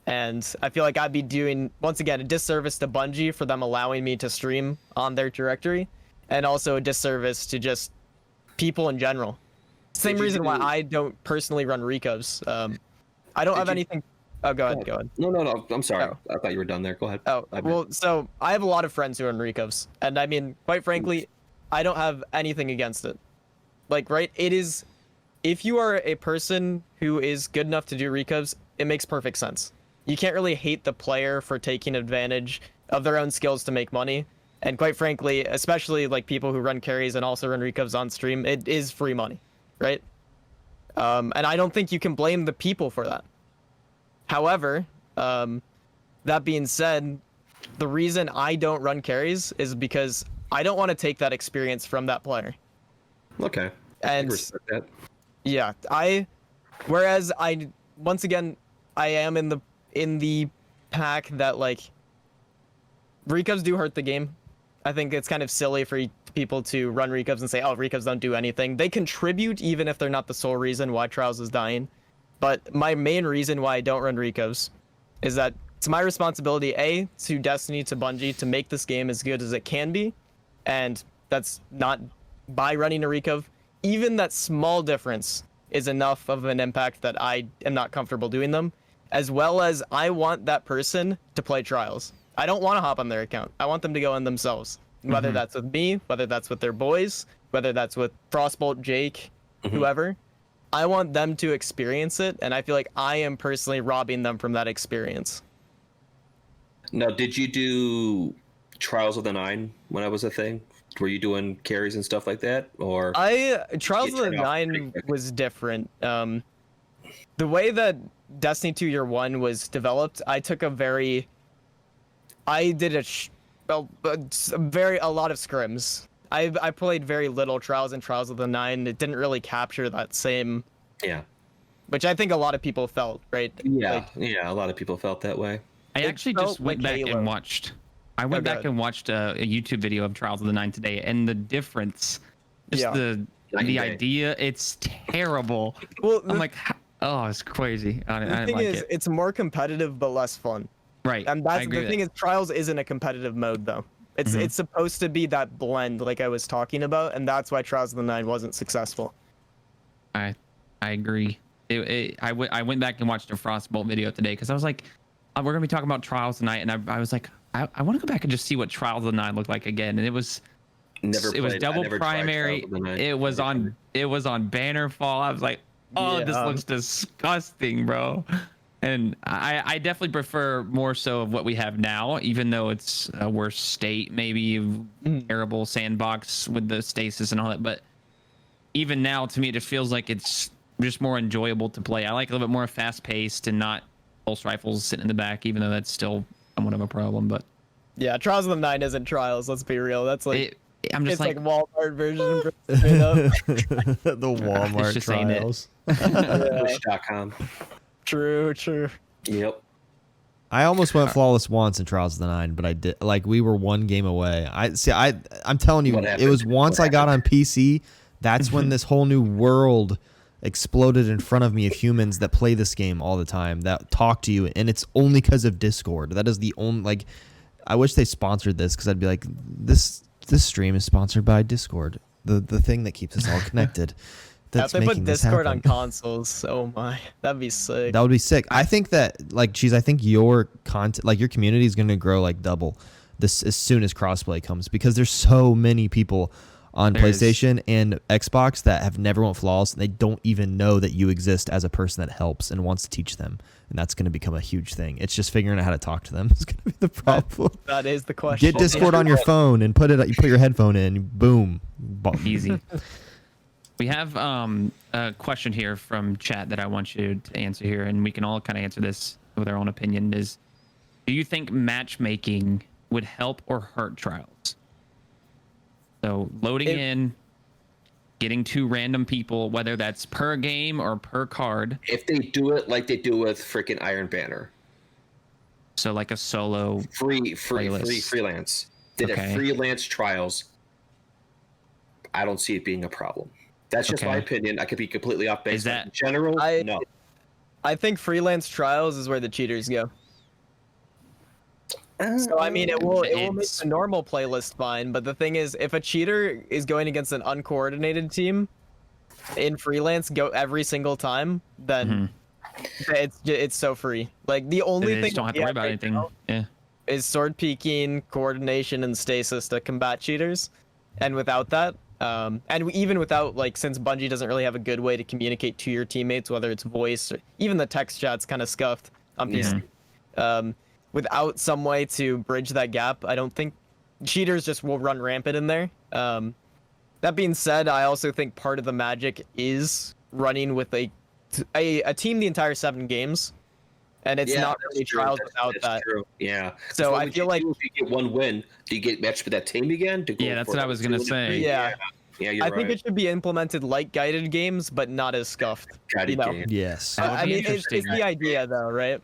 And I feel like I'd be doing, once again, a disservice to Bungie for them allowing me to stream on their directory, and also a disservice to just people in general. Same reason why I don't personally run recovs. I don't have anything. Oh, go ahead. No. I'm sorry. Oh. I thought you were done there. Go ahead. Oh, well, so I have a lot of friends who run recovs. And I mean, quite frankly, I don't have anything against it. Like, right? It is... If you are a person who is good enough to do recovs, it makes perfect sense. You can't really hate the player for taking advantage of their own skills to make money. And quite frankly, especially like people who run carries and also run recovs on stream, it is free money, right? And I don't think you can blame the people for that. However, That being said, the reason I don't run carries is because I don't want to take that experience from that player. Okay. I And respect that. yeah, whereas once again, I am in the pack that like recovs do hurt the game. I think it's kind of silly for people to run recovs and say, oh, recovs don't do anything. They contribute even if they're not the sole reason why Trials is dying. But my main reason why I don't run recovs is that it's my responsibility, A, to Destiny, to Bungie, to make this game as good as it can be. And that's not by running a recov. Even that small difference is enough of an impact that I am not comfortable doing them. As well as I want that person to play Trials. I don't want to hop on their account. I want them to go in themselves. Whether that's with me, whether that's with their boys, whether that's with Frostbolt, Jake, whoever. I want them to experience it, and I feel like I am personally robbing them from that experience. Now, did you do Trials of the Nine when that was a thing? Were you doing carries and stuff like that, or Trials of the Nine was different. The way that Destiny 2 Year 1 was developed, I took a lot of scrims. I played very little Trials and Trials of the Nine. It didn't really capture that same. Yeah. Which I think a lot of people felt, right? Yeah, Like, yeah. A lot of people felt that way. I actually just went back and watched. I went back and watched a YouTube video of Trials of the Nine today, and the difference, just the idea, it's terrible. Well, I'm like, oh, it's crazy. The thing is, it's more competitive but less fun. Right. And that's the thing is, Trials isn't a competitive mode though. It's supposed to be that blend, like I was talking about, and that's why Trials of the Nine wasn't successful. I agree. I went back and watched a Frostbolt video today because I was like, we're gonna be talking about Trials tonight, and I was like, I want to go back and just see what Trials of the Nine looked like again, and it was double primary. It was on Bannerfall. I was like, oh, this looks disgusting, bro. And I definitely prefer more so of what we have now, even though it's a worse state, maybe terrible sandbox with the stasis and all that. But even now, to me, it just feels like it's just more enjoyable to play. I like a little bit more fast paced and not pulse rifles sitting in the back, even though that's still somewhat of a problem. But yeah, Trials of the Nine isn't Trials. Let's be real. That's like it's like Walmart version. Straight up. The Walmart Trials. Wish.com. True. Yep. I almost went flawless once in Trials of the Nine, but I did. Like, we were one game away. I'm telling you, it was once I got on PC. That's when this whole new world exploded in front of me of humans that play this game all the time, that talk to you, and it's only because of Discord. That is the only, like, I wish they sponsored this, because I'd be like, this stream is sponsored by Discord, the thing that keeps us all connected. That's if they put Discord on consoles, oh my, that'd be sick. That would be sick. I think that, like, Cheese, I think your content, like, your community is going to grow like double this as soon as crossplay comes, because there's so many people on PlayStation and Xbox that have never went flawless, and they don't even know that you exist as a person that helps and wants to teach them, and that's going to become a huge thing. It's just figuring out how to talk to them is going to be the problem. That is the question. Get Discord on your phone and you put your headphone in, boom, easy. We have a question here from chat that I want you to answer here, and we can all kind of answer this with our own opinion. Is, do you think matchmaking would help or hurt Trials? So loading in, getting two random people, whether that's per game or per card. If they do it like they do with freaking Iron Banner. So like a solo freelance. Did a freelance Trials. I don't see it being a problem. That's just my opinion. I could be completely off base. Is that in general? No. I think freelance Trials is where the cheaters go. So I mean, it will make the normal playlist fine, but the thing is, if a cheater is going against an uncoordinated team in freelance, go every single time, then it's so free. Like, the only thing don't have to worry about anything. Is sword peeking, coordination, and stasis to combat cheaters, and without that, and even without, like, since Bungie doesn't really have a good way to communicate to your teammates, whether it's voice or even the text chat's kind of scuffed on PC. Without some way to bridge that gap, I don't think cheaters just will run rampant in there. That being said, I also think part of the magic is running with a team the entire 7 games. and it's not that's really true. trials That's- without that's that. True. Yeah. So what I would feel you like do if you get one win, do you get matched with that team again? To go Yeah, that's for what I was gonna 2 and say. 3? Yeah. Yeah, you're I right. think it should be implemented like guided games, but not as scuffed. Guided game. Yes. That would I be mean, interesting. it's the idea though, right?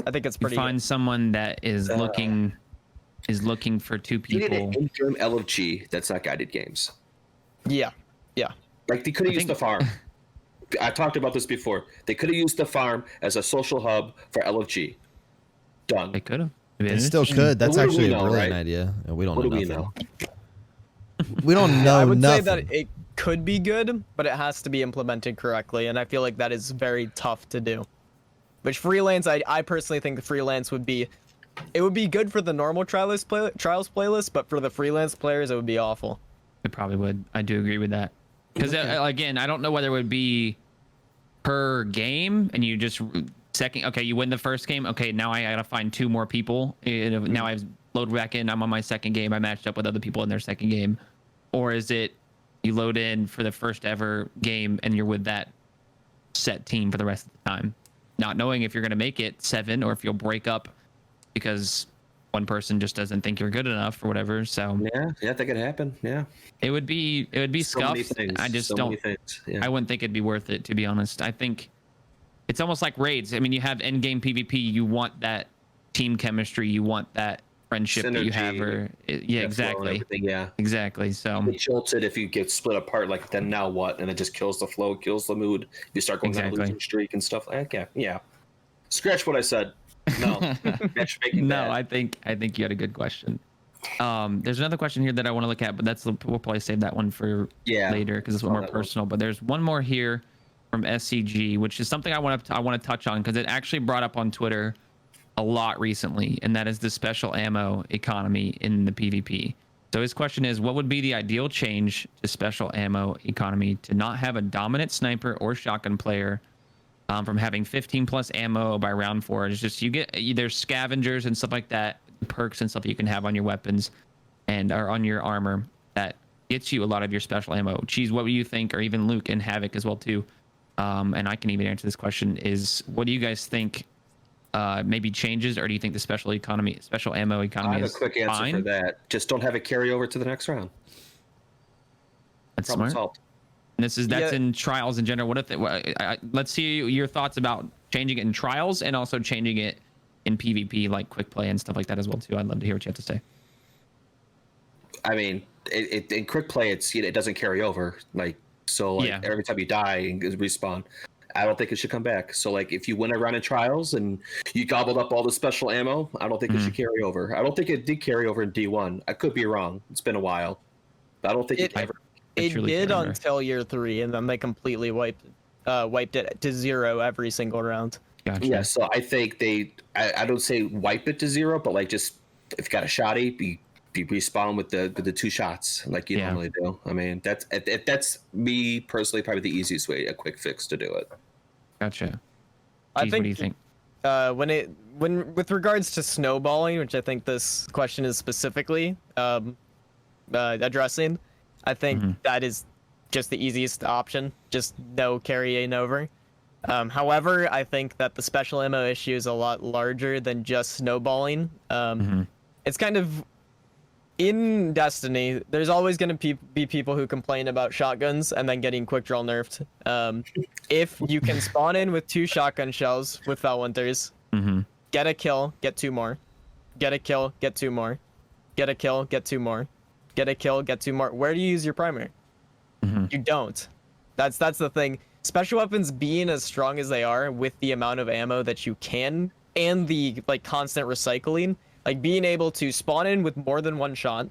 I think it's You pretty find someone that is looking for two You need people. an in-game LFG that's not guided games. good. Yeah. Yeah. Like they could have used think- the farm. I talked about this before. They could have used the farm as a social hub for LFG. Done. They could have. It still could. That's What do we actually a know, brilliant right? idea. We don't What know do we nothing. know? We don't know I would nothing. say that it could be good, but it has to be implemented correctly, and I feel like that is very tough to do. Which freelance, I personally think the freelance would be, it would be good for the normal trials playlist, but for the freelance players, it would be awful. It probably would. I do agree with that. Because again, I don't know whether it would be per game, and you just second. Okay, you win the first game. Okay, now I gotta find 2 more people. Now I load back in. I'm on my second game. I matched up with other people in their second game, or is it you load in for the first ever game and you're with that set team for the rest of the time, not knowing if you're gonna make it 7 or if you'll break up because one person just doesn't think you're good enough or whatever. So Yeah, that could happen. Yeah. it would be So many scuffed. things. I just so don't. Many things. Yeah. I wouldn't think it'd be worth it, to be honest. I think it's almost like raids. I mean, you have end-game PvP. You want that team chemistry. You want that friendship that you have. Synergy, Yeah, exactly. Everything, yeah. Exactly. So It jolted if you get split apart. Like then now what? And it just kills the flow, kills the mood. You start going on a Exactly. losing streak and stuff. Okay, yeah. Scratch what I said. No, matchmaking. no, bad. I think you had a good question. There's another question here that I want to look at, but we'll probably save that one for Yeah, later because it's saw more that one. personal. But there's one more here from SCG, which is something I want to touch on because it actually brought up on Twitter a lot recently, and that is the special ammo economy in the PvP. So his question is, what would be the ideal change to special ammo economy to not have a dominant sniper or shotgun player from having 15 plus ammo by round 4? It's just there's scavengers and stuff like that, perks and stuff that you can have on your weapons and or on your armor that gets you a lot of your special ammo. Cheese, what do you think? Or even Luke and Havoc as well too. And I can even answer this question: is what do you guys think? Maybe changes, or do you think the special ammo I economy have a is quick answer fine? for that. Just don't have it carry over to the next round. That's Problem smart. solved. And that's Yeah. in trials in general. What if let's see your thoughts about changing it in trials and also changing it in PvP, like quick play and stuff like that as well too. I'd love to hear what you have to say. I mean, in quick play, it doesn't carry over. Like Yeah. every time you die and respawn, I don't think it should come back. So like if you win a round in trials and you gobbled up all the special ammo, I don't think it should carry over. I don't think it did carry over in D1. I could be wrong. It's been a while. But I don't think it ever. It truly did can't remember. until year 3, and then they completely wiped it to 0 every single round. Gotcha. Yeah, so I think I don't say wipe it to 0, but like just if you got a shotty, be respawn with the 2 shots like you Yeah. normally do. I mean, that's me personally probably the easiest way, a quick fix to do it. Gotcha. I Cheese, what do you think? When with regards to snowballing, which I think this question is specifically addressing, I think that is just the easiest option. Just no carrying over. However, I think that the special ammo issue is a lot larger than just snowballing. It's kind of in Destiny. There's always going to be people who complain about shotguns and then getting quick draw nerfed. If you can spawn in with 2 shotgun shells with Felwinters, get a kill, get 2 more, get a kill, get 2 more, get a kill, get 2 more, get a kill, get 2 more. Where do you use your primary? You don't. That's the thing. Special weapons being as strong as they are with the amount of ammo that you can and the like constant recycling, like being able to spawn in with more than 1 shot,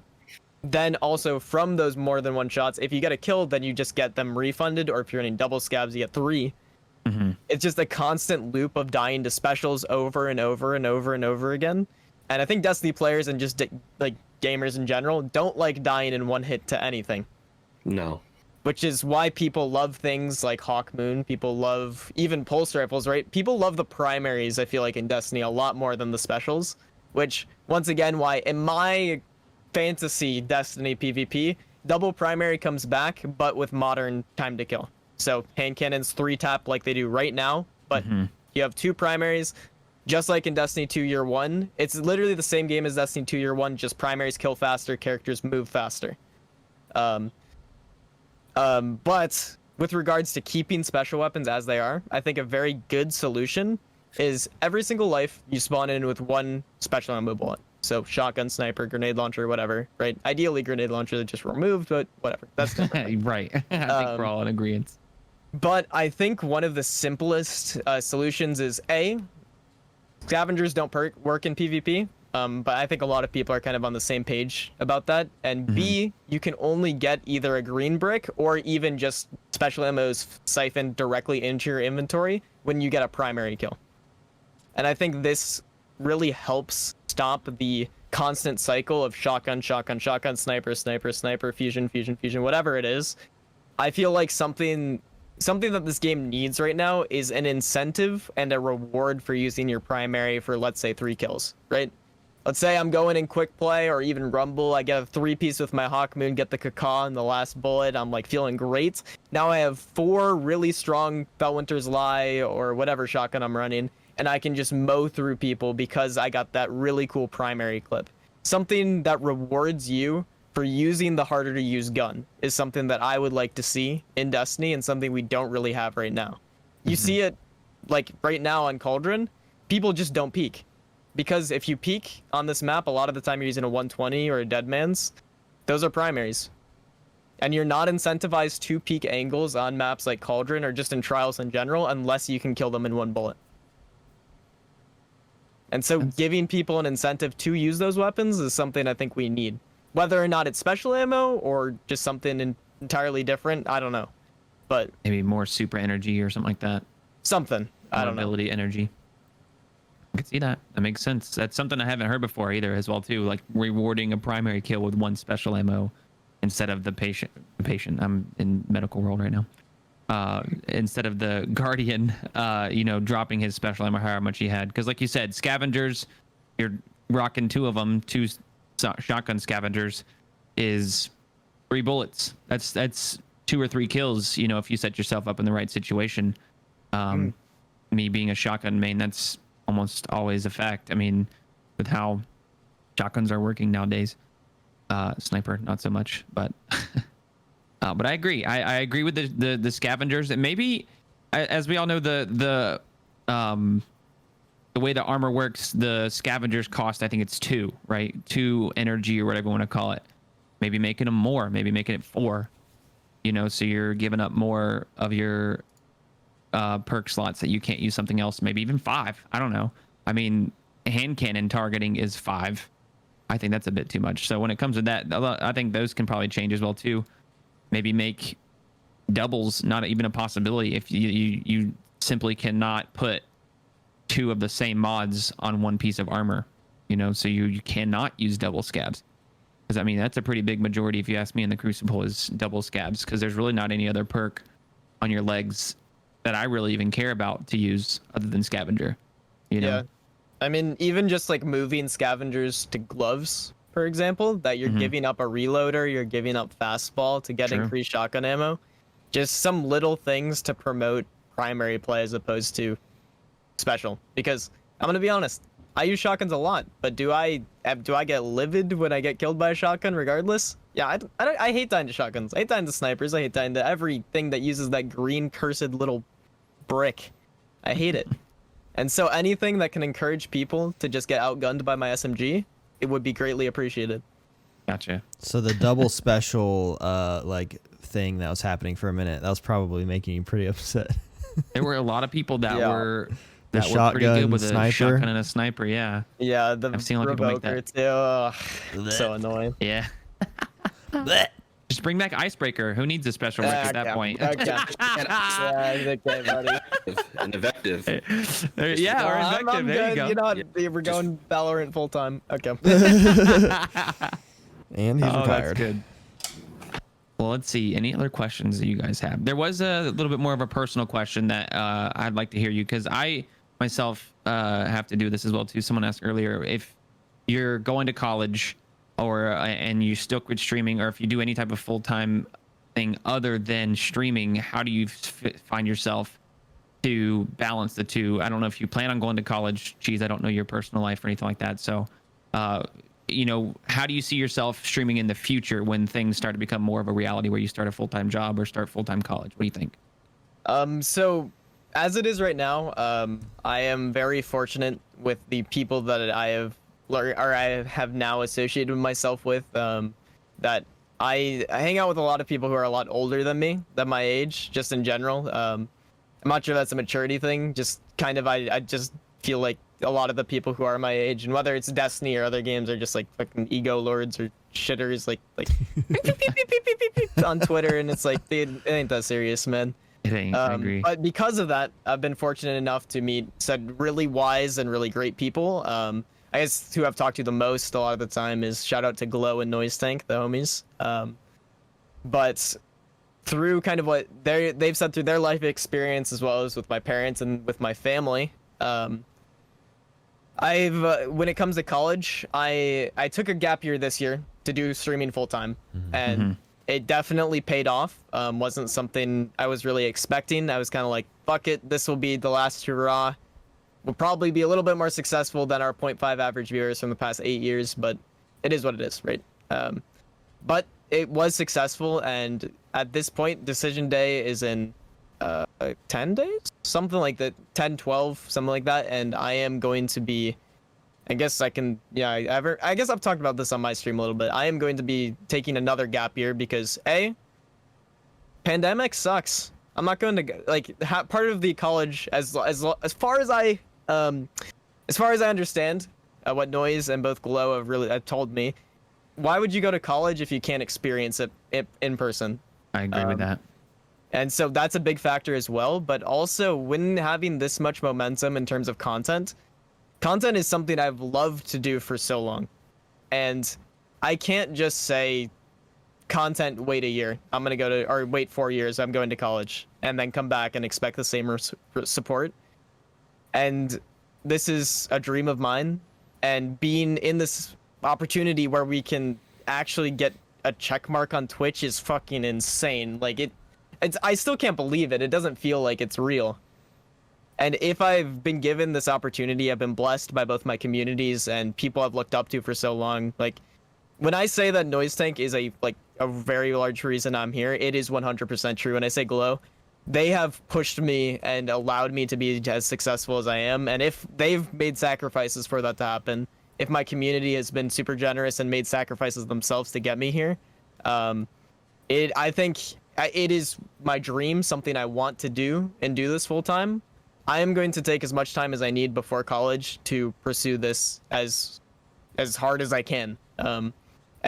then also from those more than 1 shots, if you get a kill, then you just get them refunded, or if you're in double scabs, you get 3. It's just a constant loop of dying to specials over and over and over and over again. And I think Destiny players and just like gamers in general don't like dying in 1 hit to anything. No. Which is why people love things like Hawk Moon. People love even pulse rifles, right? People love the primaries, I feel like, in Destiny a lot more than the specials. Which, once again, why in my fantasy Destiny PvP, double primary comes back, but with modern time to kill. So hand cannons 3-tap like they do right now, but you have 2 primaries. just like in Destiny 2 Year 1, it's literally the same game as Destiny 2 Year 1, just primaries kill faster, characters move faster. But with regards to keeping special weapons as they are, I think a very good solution is every single life you spawn in with one special ammo bullet. So shotgun, sniper, grenade launcher, whatever, right? Ideally grenade launcher just removed, but whatever. That's different. Right. I think we're all in agreement. But I think one of the simplest solutions is A, scavengers don't work in PvP. But I think a lot of people are kind of on the same page about that. And B, you can only get either a green brick or even just special ammos siphoned directly into your inventory when you get a primary kill. And I think this really helps stop the constant cycle of shotgun, shotgun, shotgun, sniper, sniper, sniper, fusion, fusion, fusion, whatever it is. I feel like something that this game needs right now is an incentive and a reward for using your primary for, let's say, 3 kills, right? Let's say I'm going in quick play or even rumble. I get a 3-piece with my Hawk Moon, get the Caca in the last bullet. I'm like feeling great. Now I have 4 really strong Bellwinter's Lie or whatever shotgun I'm running, and I can just mow through people because I got that really cool primary clip. Something that rewards you for using the harder to use gun is something that I would like to see in Destiny and something we don't really have right now. You see it like right now on Cauldron, people just don't peek. Because if you peek on this map, a lot of the time you're using a 120 or a Deadman's. Those are primaries. And you're not incentivized to peek angles on maps like Cauldron or just in Trials in general unless you can kill them in 1 bullet. And so giving people an incentive to use those weapons is something I think we need. Whether or not it's special ammo or just something entirely different, I don't know. But maybe more super energy or something like that. Something. I don't know. Ability energy. I can see that. That makes sense. That's something I haven't heard before either as well too. Like rewarding a primary kill with 1 special ammo instead of the patient. I'm in medical world right now. Instead of the guardian, dropping his special ammo however much he had. Because like you said, scavengers, you're rocking 2 of them, 2 shotgun scavengers is 3 bullets. That's 2 or 3 kills. If you set yourself up in the right situation. Me being a shotgun main, that's almost always a fact. I mean, with how shotguns are working nowadays, sniper not so much, but I agree. I agree with the scavengers, and maybe as we all know the way the armor works, the scavengers cost, I think it's 2, right? 2 energy or whatever you want to call it. Maybe making them more, maybe making it 4. So you're giving up more of your perk slots that you can't use something else, maybe even 5. I don't know. I mean, hand cannon targeting is 5. I think that's a bit too much. So when it comes to that, I think those can probably change as well too. Maybe make doubles not even a possibility if you simply cannot put 2 of the same mods on 1 piece of armor, so you cannot use double scabs. Because I mean, that's a pretty big majority, if you ask me, in the Crucible is double scabs, because there's really not any other perk on your legs that I really even care about to use other than scavenger. Yeah. I mean, even just like moving scavengers to gloves, for example, that you're giving up a reloader, you're giving up fastball to get increased shotgun ammo. Just some little things to promote primary play as opposed to special. Because I'm gonna be honest, I use shotguns a lot, but do I get livid when I get killed by a shotgun regardless? Yeah, I hate dying to shotguns. I hate dying to snipers. I hate dying to everything that uses that green cursed little brick. I hate it. And so anything that can encourage people to just get outgunned by my SMG, it would be greatly appreciated. Gotcha. So the double special thing that was happening for a minute, that was probably making you pretty upset. There were a lot of people that were The that were pretty good with sniper. a shotgun and a sniper. Yeah. Yeah, I've seen a lot of people make revoker that. too. Ugh, so annoying. Yeah. Just bring back Icebreaker. Who needs a special brick at that point? Okay. Yeah, okay, buddy. An effective. Yeah, or I'm invective. There you good. go. You know what? We're going Valorant full time. Okay. And he's retired. That's good. Well, let's see. Any other questions that you guys have? There was a little bit more of a personal question that I'd like to hear you, because I myself have to do this as well too. Someone asked earlier, if you're going to college or and you stick with streaming, or if you do any type of full-time thing other than streaming, how do you find yourself to balance the two? I don't know if you plan on going to college. Geez, I don't know your personal life or anything like that. So, you know, how do you see yourself streaming in the future when things start to become more of a reality where you start a full-time job or start full-time college? What do you think? So as it is right now, I am very fortunate with the people that I have now associated myself with, that I hang out with a lot of people who are a lot older than me, than my age, just in general. I'm not sure that's a maturity thing. Just kind of, I just feel like a lot of the people who are my age, and whether it's Destiny or other games, are just like fucking ego lords or shitters, like on Twitter, and it's like, dude, it ain't that serious, man. It ain't. I agree. But because of that, I've been fortunate enough to meet said really wise and really great people. I guess who I've talked to the most a lot of the time is shout out to Glow and Noise Tank, the homies. But through kind of what they've said through their life experience, as well as with my parents and with my family, I've when it comes to college, I took a gap year this year to do streaming full time, and it definitely paid off. Wasn't something I was really expecting. I was kind of like, fuck it, this will be the last hurrah. We'll probably be a little bit more successful than our 0.5 average viewers from the past 8 years, but it is what it is, right? But it was successful, and at this point, decision day is in 10 days, something like that, 10, 12, something like that, and I am going to be, I guess I guess I've talked about this on my stream a little bit. I am going to be taking another gap year because pandemic sucks. I'm not going to like part of the college as far as I understand what Noise and both Glow have really told me. Why would you go to college if you can't experience it in person? I agree with that. And so that's a big factor as well. But also, when having this much momentum in terms of content is something I've loved to do for so long. And I can't just say, content, wait a year, I'm going to go to, or wait 4 years, I'm going to college, and then come back and expect the same support. And this is a dream of mine. And being in this opportunity where we can actually get a check mark on Twitch is fucking insane. Like I still can't believe it. It doesn't feel like it's real. And if I've been given this opportunity, I've been blessed by both my communities and people I've looked up to for so long. Like when I say that Noise Tank is a very large reason I'm here, it is 100% true. When I say Glow, they have pushed me and allowed me to be as successful as I am. And if they've made sacrifices for that to happen, if my community has been super generous and made sacrifices themselves to get me here, I think it is my dream, something I want to do and do this full time. I am going to take as much time as I need before college to pursue this as hard as I can. And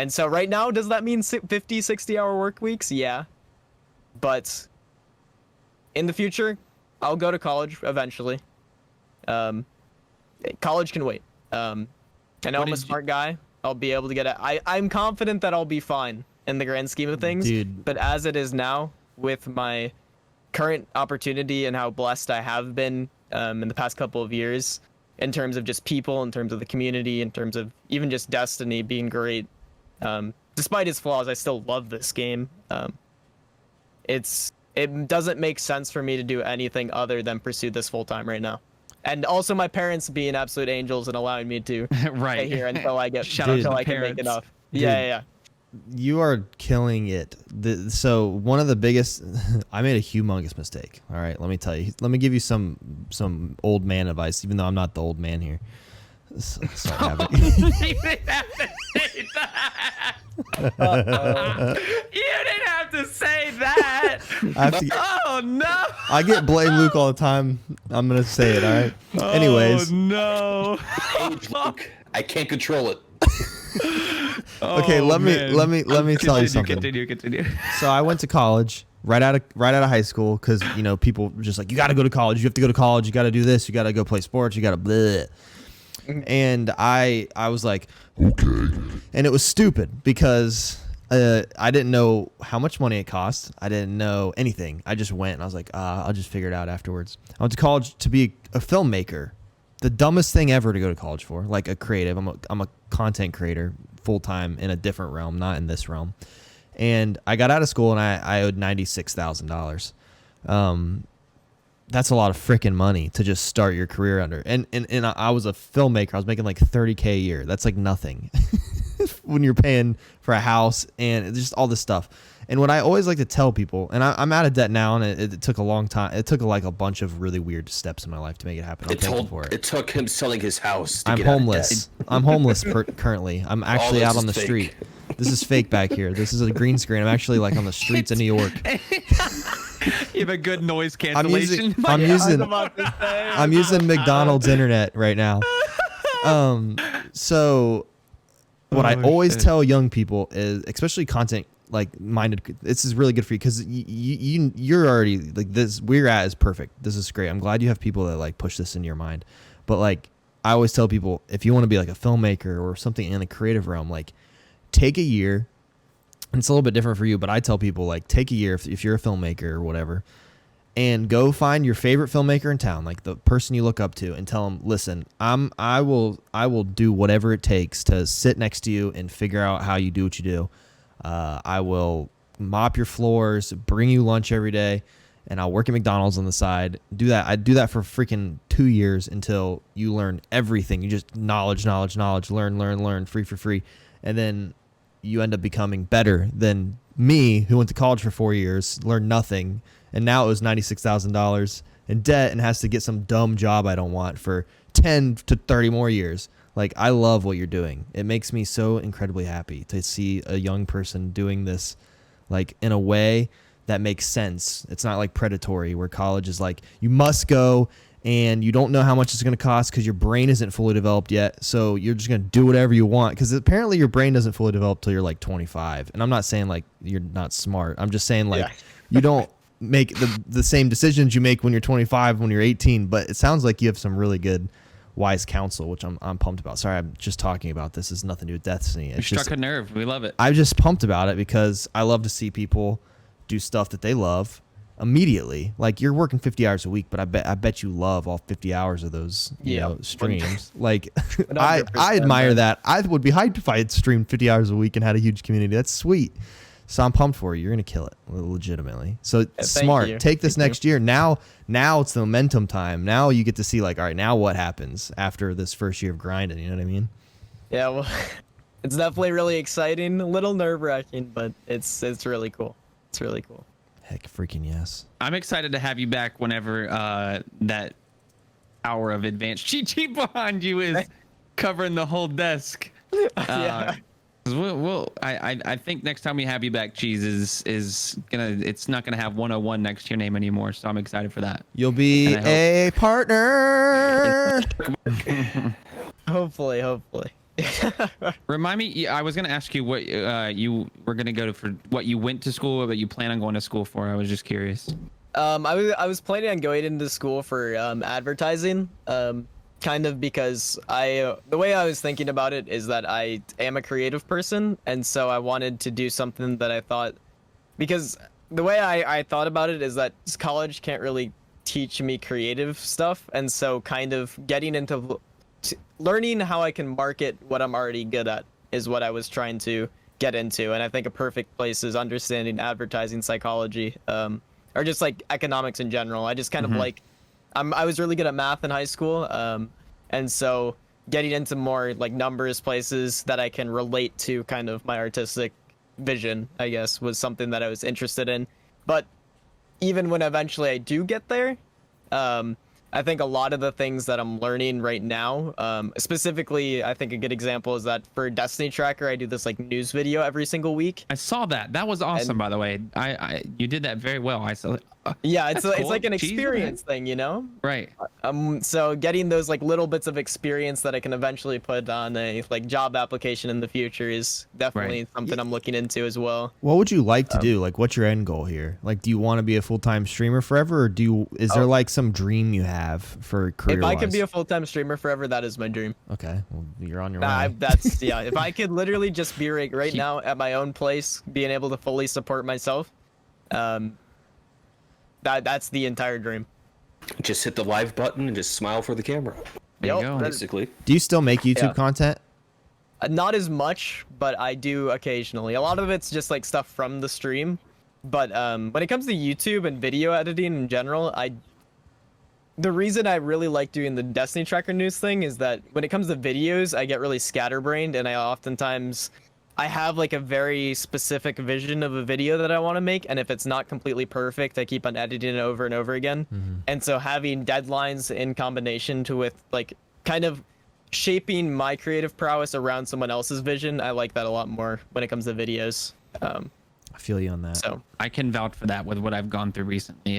so right now, does that mean 50, 60-hour work weeks? Yeah. But in the future, I'll go to college eventually. College can wait. I know I'm a smart guy. I'll be able to get it. I'm confident that I'll be fine in the grand scheme of things. Dude. But as it is now, with my current opportunity and how blessed I have been in the past couple of years, in terms of just people, in terms of the community, in terms of even just Destiny being great, despite its flaws, I still love this game. It doesn't make sense for me to do anything other than pursue this full time right now. And also my parents being absolute angels and allowing me to Right. stay here until I get Shout out to until the I can make parents. enough. Dude. Yeah. You are killing it. So one of the biggest, I made a humongous mistake. All right, let me tell you. Let me give you some old man advice, even though I'm not the old man here. Sorry, Havoc. You didn't have to say that. You didn't have to say that. I have to Oh no. I get blame Luke all the time. I'm gonna say it. All right. Anyways. Oh no. Luke, I can't control it. Okay. Oh, Let man. me tell you something. Continue. So I went to college right out of high school because people were just like, you got to go to college. You have to go to college. You got to do this. You got to go play sports. You got to blah. And I was like, okay. And it was stupid because I didn't know how much money it cost. I didn't know anything. I just went and I was like, I'll just figure it out afterwards. I went to college to be a filmmaker. The dumbest thing ever to go to college for, like a creative. I'm a content creator full time in a different realm, not in this realm. And I got out of school and I owed $96,000. that's a lot of freaking money to just start your career under. And I was a filmmaker. I was making like $30K a year. That's like nothing when you're paying for a house and just all this stuff. And what I always like to tell people, and I'm out of debt now, and it took a long time. It took like a bunch of really weird steps in my life to make it happen. It took him selling his house to I'm get out of homeless. debt. I'm homeless currently. I'm actually out on the street. This is fake back here. This is a green screen. I'm actually like on the streets of New York. You have a good noise cancellation. I'm using McDonald's internet right now. So what I always tell young people is, especially content like minded, this is really good for you because you're already like this. Where you're at is perfect. This is great. I'm glad you have people that like push this into your mind. But like I always tell people, if you want to be like a filmmaker or something in the creative realm, like take a year. And it's a little bit different for you, but I tell people like take a year if you're a filmmaker or whatever, and go find your favorite filmmaker in town, like the person you look up to, and tell them, listen, I will do whatever it takes to sit next to you and figure out how you do what you do. I will mop your floors, bring you lunch every day, and I'll work at McDonald's on the side. Do that. I do that for freaking 2 years until you learn everything. You just knowledge, learn, free. And then you end up becoming better than me, who went to college for 4 years, learned nothing, and now it was $96,000 in debt and has to get some dumb job I don't want for 10 to 30 more years. Like, I love what you're doing. It makes me so incredibly happy to see a young person doing this, like, in a way that makes sense. It's not like predatory, where college is like, you must go and you don't know how much it's going to cost because your brain isn't fully developed yet. So you're just going to do whatever you want, because apparently your brain doesn't fully develop till you're like 25. And I'm not saying like you're not smart. I'm just saying like you don't make the same decisions you make when you're 25 when you're 18. But it sounds like you have some really good wise counsel, which I'm pumped about. Sorry, I'm just talking about this. It's nothing to do with Destiny. You struck a nerve. We love it. I'm just pumped about it because I love to see people do stuff that they love immediately. Like, you're working 50 hours a week, but I bet you love all 50 hours of those you know, streams. Like, I admire that. I would be hyped if I had streamed 50 hours a week and had a huge community. That's sweet. So I'm pumped for you. You're gonna kill it, legitimately. So smart. Take this next year. Now it's the momentum time. Now you get to see, like, all right, now what happens after this first year of grinding? You know what I mean? Yeah. Well, it's definitely really exciting. A little nerve wracking, but it's really cool. It's really cool. Heck, freaking yes. I'm excited to have you back whenever that hour of advanced GG behind you is covering the whole desk. Yeah. I think next time we have you back, Cheese it's not gonna have 101 next to your name anymore. So I'm excited for that. You'll be a partner. Hopefully. Remind me, I was gonna ask you what you were gonna go to for what you went to school, but you plan on going to school for. I was just curious. I was planning on going into school for advertising. Kind of because the way I was thinking about it is that I am a creative person, and so I wanted to do something that I thought, because the way I thought about it is that college can't really teach me creative stuff, and so kind of getting into learning how I can market what I'm already good at is what I was trying to get into. And I think a perfect place is understanding advertising psychology, or just like economics in general. I just kind of like, I was really good at math in high school, and so getting into more like numbers places that I can relate to kind of my artistic vision, I guess, was something that I was interested in. But even when eventually I do get there, I think a lot of the things that I'm learning right now, specifically, I think a good example is that for Destiny Tracker, I do this like news video every single week. I saw that. That was awesome, by the way. You did that very well. I saw. Yeah, it's cool. like an experience thing, you know? Right. So getting those like little bits of experience that I can eventually put on a like job application in the future is definitely something I'm looking into as well. What would you like to do? Like, what's your end goal here? Like, do you want to be a full-time streamer forever, or is there like some dream you have for career-wise? If I could be a full-time streamer forever, that is my dream. Okay, well, you're on your way. That's yeah. If I could literally just be right now at my own place, being able to fully support myself, that's the entire dream. Just hit the live button and just smile for the camera. There you go. Basically. Do you still make YouTube content? Not as much, but I do occasionally. A lot of it's just like stuff from the stream. But when it comes to YouTube and video editing in general, the reason I really like doing the Destiny Tracker news thing is that when it comes to videos, I get really scatterbrained, and I have like a very specific vision of a video that I want to make, and if it's not completely perfect, I keep on editing it over and over again. And so having deadlines in combination with like kind of shaping my creative prowess around someone else's vision, I like that a lot more when it comes to videos. I feel you on that. So I can vouch for that with what I've gone through recently.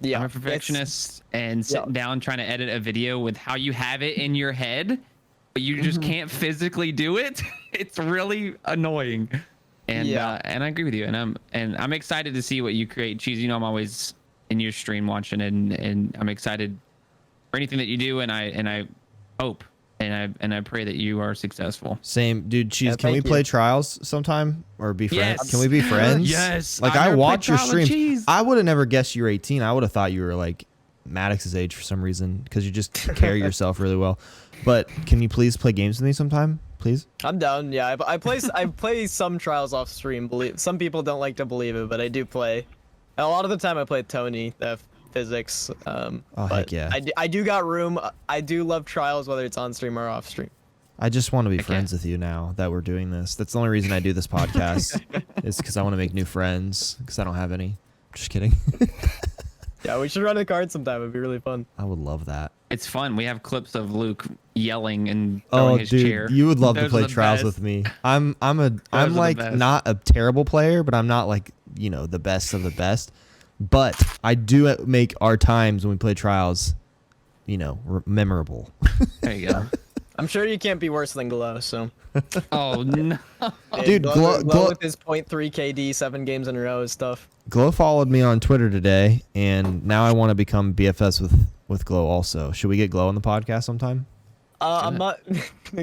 yeah, I'm a perfectionist, and sitting down trying to edit a video with how you have it in your head, but you just can't physically do it. It's really annoying. And and I agree with you. And I'm excited to see what you create. Cheese, you know, I'm always in your stream watching, and I'm excited for anything that you do. And I hope and I pray that you are successful. Same, dude. Cheese, Yeah, can we thank play you. Trials sometime or be friends? Yes. Can we be friends? Yes. Like I've I never watch played your Trial with streams. Cheese. I would have never guessed you were 18. I would have thought you were like Maddox's age for some reason because you just carry yourself really well. But can you please play games with me sometime, please? I'm down. Yeah, I play some Trials off stream. Some people don't like to believe it, but I do play. A lot of the time I play Tony, physics. Oh, but heck yeah. I do got room. I do love Trials, whether it's on stream or off stream. I just want to be Heck friends with you now that we're doing this. That's the only reason I do this podcast is because I want to make new friends because I don't have any. Just kidding. Yeah, we should run a card sometime. It'd be really fun. I would love that. It's fun. We have clips of Luke yelling and throwing Oh, his dude, chair. you would love to Those are play the Trials best. with me. I'm are like the best. not a terrible player, but I'm not like, you know, the best of the best. But I do make our times when we play Trials, you know, memorable. There you go. I'm sure you can't be worse than Glow. So, Oh no. Dude, Glow- with his 0.3 KD, 7 games in a row is tough. Glow followed me on Twitter today, and now I want to become BFS with Glow also. Should we get Glow on the podcast sometime? I'm not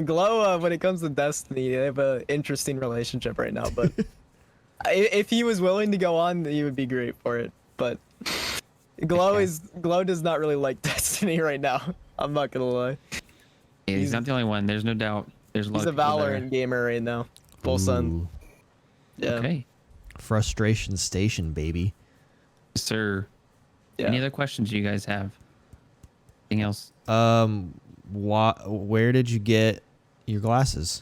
Glow. When it comes to Destiny, they have an interesting relationship right now. But if he was willing to go on, he would be great for it. But Glow does not really like Destiny right now. I'm not gonna lie. Yeah, he's not the only one. There's no doubt. There's a lot He's a of people there. Valorant gamer right now. Full sun. Ooh, Yeah. Okay, frustration station, baby. sir. Yeah. Any other questions you guys have? Anything else? Where did you get your glasses?